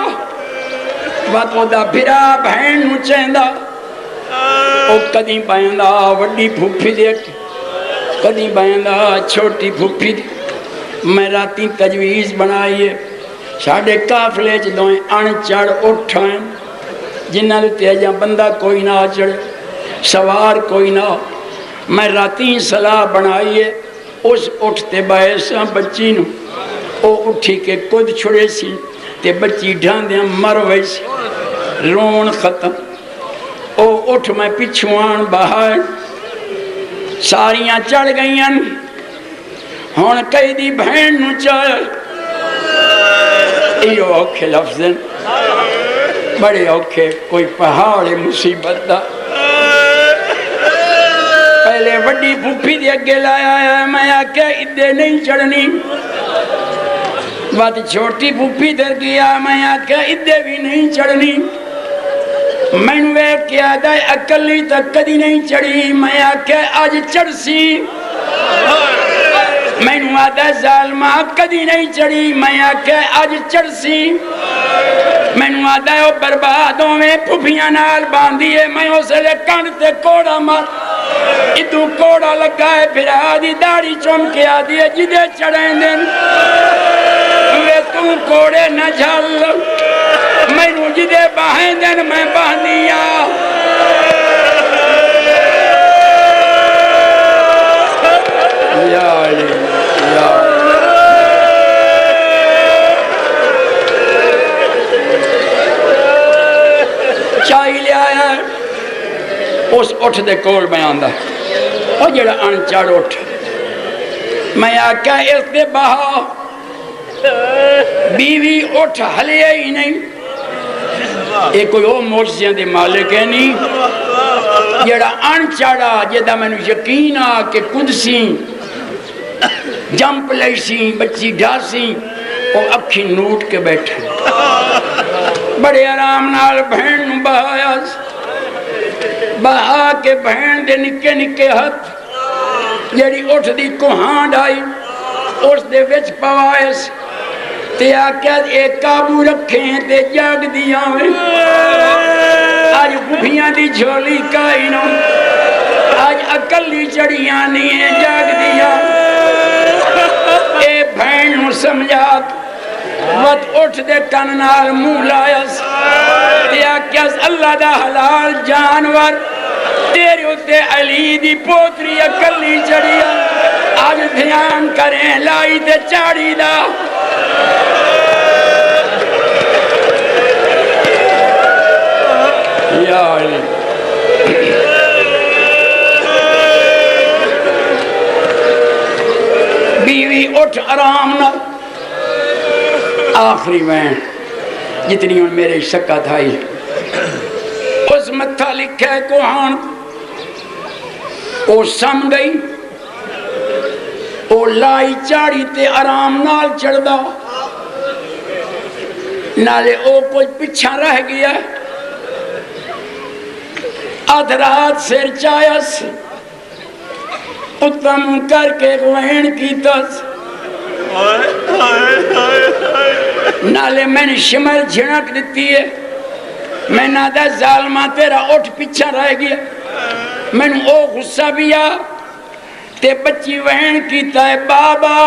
وقت وہ دا بھرا بہن نو چہندہ او کدی بائندہ وڈی پھوپی دیکھ کدی بائندہ چھوٹی پھوپی دیکھ میں راتی تجویز بنائیے ساڑھے قافلے چدوئیں ان چڑھ اٹھائیں جنہ دیتے جہاں بندہ کوئی نہ چڑھ سوار کوئی نہ میں راتی صلاح بنائیے اس اٹھتے باعثاں بچی نو او اٹھی کے کد چھڑے سی تے بچی ڈھان دیاں مر ویسی رون ختم او اٹھ میں پچھوان باہر ساریاں چڑھ گئیاں ہون کئی دی بہن نو چاہے ایو اوکھے لفظیں بڑے اوکھے کوئی پہاڑ مصیبت دا پہلے وڈی پھوپھی دے اگے لایا ہے میں آکے ادھے نہیں چڑھنی بات چھوٹی پھوپھی در گیا میں آکے ادھے بھی نہیں چڑھنی میں نے کیا دائے اکلی تک کدی نہیں چڑھی میں آکے آج چڑھ سی میں نے آدھا ظالمہ کدی نہیں چڑھی میں آکے آج چڑھ سی میں نے آدھا وہ بربادوں میں پھوپیاں نال باندھیے میں اسے لے کانتے کوڑا مار ادھو کوڑا لگا ہے پھر آدھی داڑھی چوم کے آدھی ہے جدے چڑھیں دن وہ تو کوڑے نہ جھل میں نے جدے باہیں دن میں باندھیا یا علی یا چاہی لے آیا اس اٹھ دے کول میں آندہ اور جڑا ان چڑھ اٹھ میں آکا اس دے بہا بیوی اٹھ ہلے ہی نہیں ایک کوئی او موجزیاں دے مالک ہے نہیں جڑا ان چڑھا جدہ میں نے یقین آ کہ قدسی جمپ لیسی بچی ڈھاسی وہ اکھی نوٹ کے بیٹھے بڑے آرام نال بہن نو بہایا بہا کے بہن دے نکے نکے ہاتھ جڑی اٹھ دی کوہاں ڈائی اس دے وچ پوائس تے آکیا ایک قابو رکھیں تے جاگ دیا میں آج بھوپیاں دی جھولی کائنوں آج اکلی چڑیاں نہیں جاگ دیا اے بہن نو سمجھات وقت اٹھ دے کننال منہ لائس تے آکیا اللہ دا حلال جانور تیرے ہوتے علی دی پوتری اکلی چڑیا آج دھیان کریں لائی تے چاڑی دا یا علی بیوی اٹھ آرام نہ آخری وین جتنی ان میرے شکا تھائی اس متھا لکھے کوہان او سم گئی او لائی چاڑی تے آرام نال چڑھ دا نالے او کچھ پچھا رہ گیا آدھ رات سر چایس اتم کر کے وین کی تس نالے میں نے شمر جھنک دیتی ہے میں نہ دا ظالمہ تیرا اٹھ پیچھا رہ گیا میں او غصہ بھی آ تے بچی وہن کیتا ہے بابا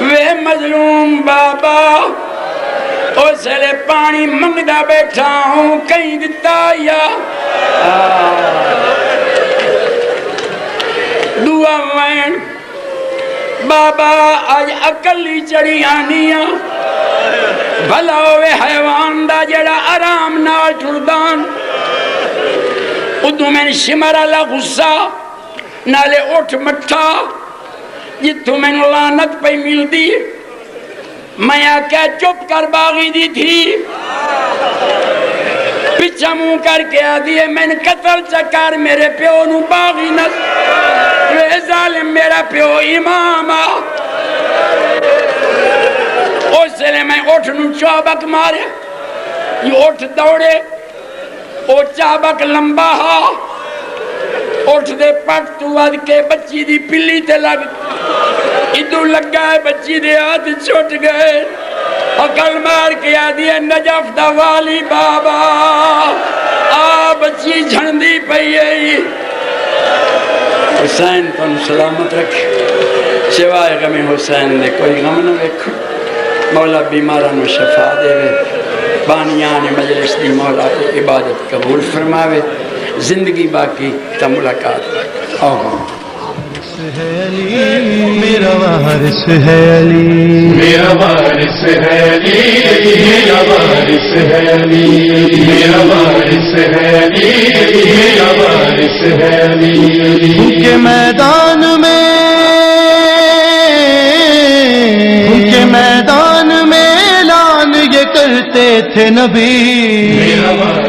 وے مظلوم بابا او سلے پانی منگدا بیٹھا ہوں کہیں دتا یا دعا وہن بابا آج اکلی چڑی آنیاں بھلا ہوئے حیوان دا جڑا آرام نال ٹردان ادھو میں نے شمر اللہ غصہ نالے اٹھ مٹھا جتھو میں نے لعنت پہ مل دی میں آکے چپ کر باغی دی تھی پچھا منہ کر کے آدھی ہے میں نے قتل چکار میرے پیو نو باغی نس وے ظالم میرا پیو امام اس لئے میں اٹھ نو چابک مارے یہ اٹھ دوڑے او چابک لمبا ہا اٹھ دے پٹ تو آدھ کے بچی دی پلی تے لگ ادھو لگ گئے بچی دے ہاتھ چھوٹ گئے اکل مار کے آدھی ہے نجف دا والی بابا آ بچی جھندی پئی ہے حسین تو سلامت رکھے سوائے غم حسین دے کوئی غم نہ رکھو مولا بیماران و شفا دے بانیان مجلس دی مولا عبادت قبول فرماوے زندگی باقی تا ملاقات آہو میرا وارث ہے علی میرا وارث ہے علی میرا وارث ہے علی میرا وارث ہے علی میرا وارث ہے علی کے میدان میں کے میدان میں اعلان یہ کرتے تھے نبی میرا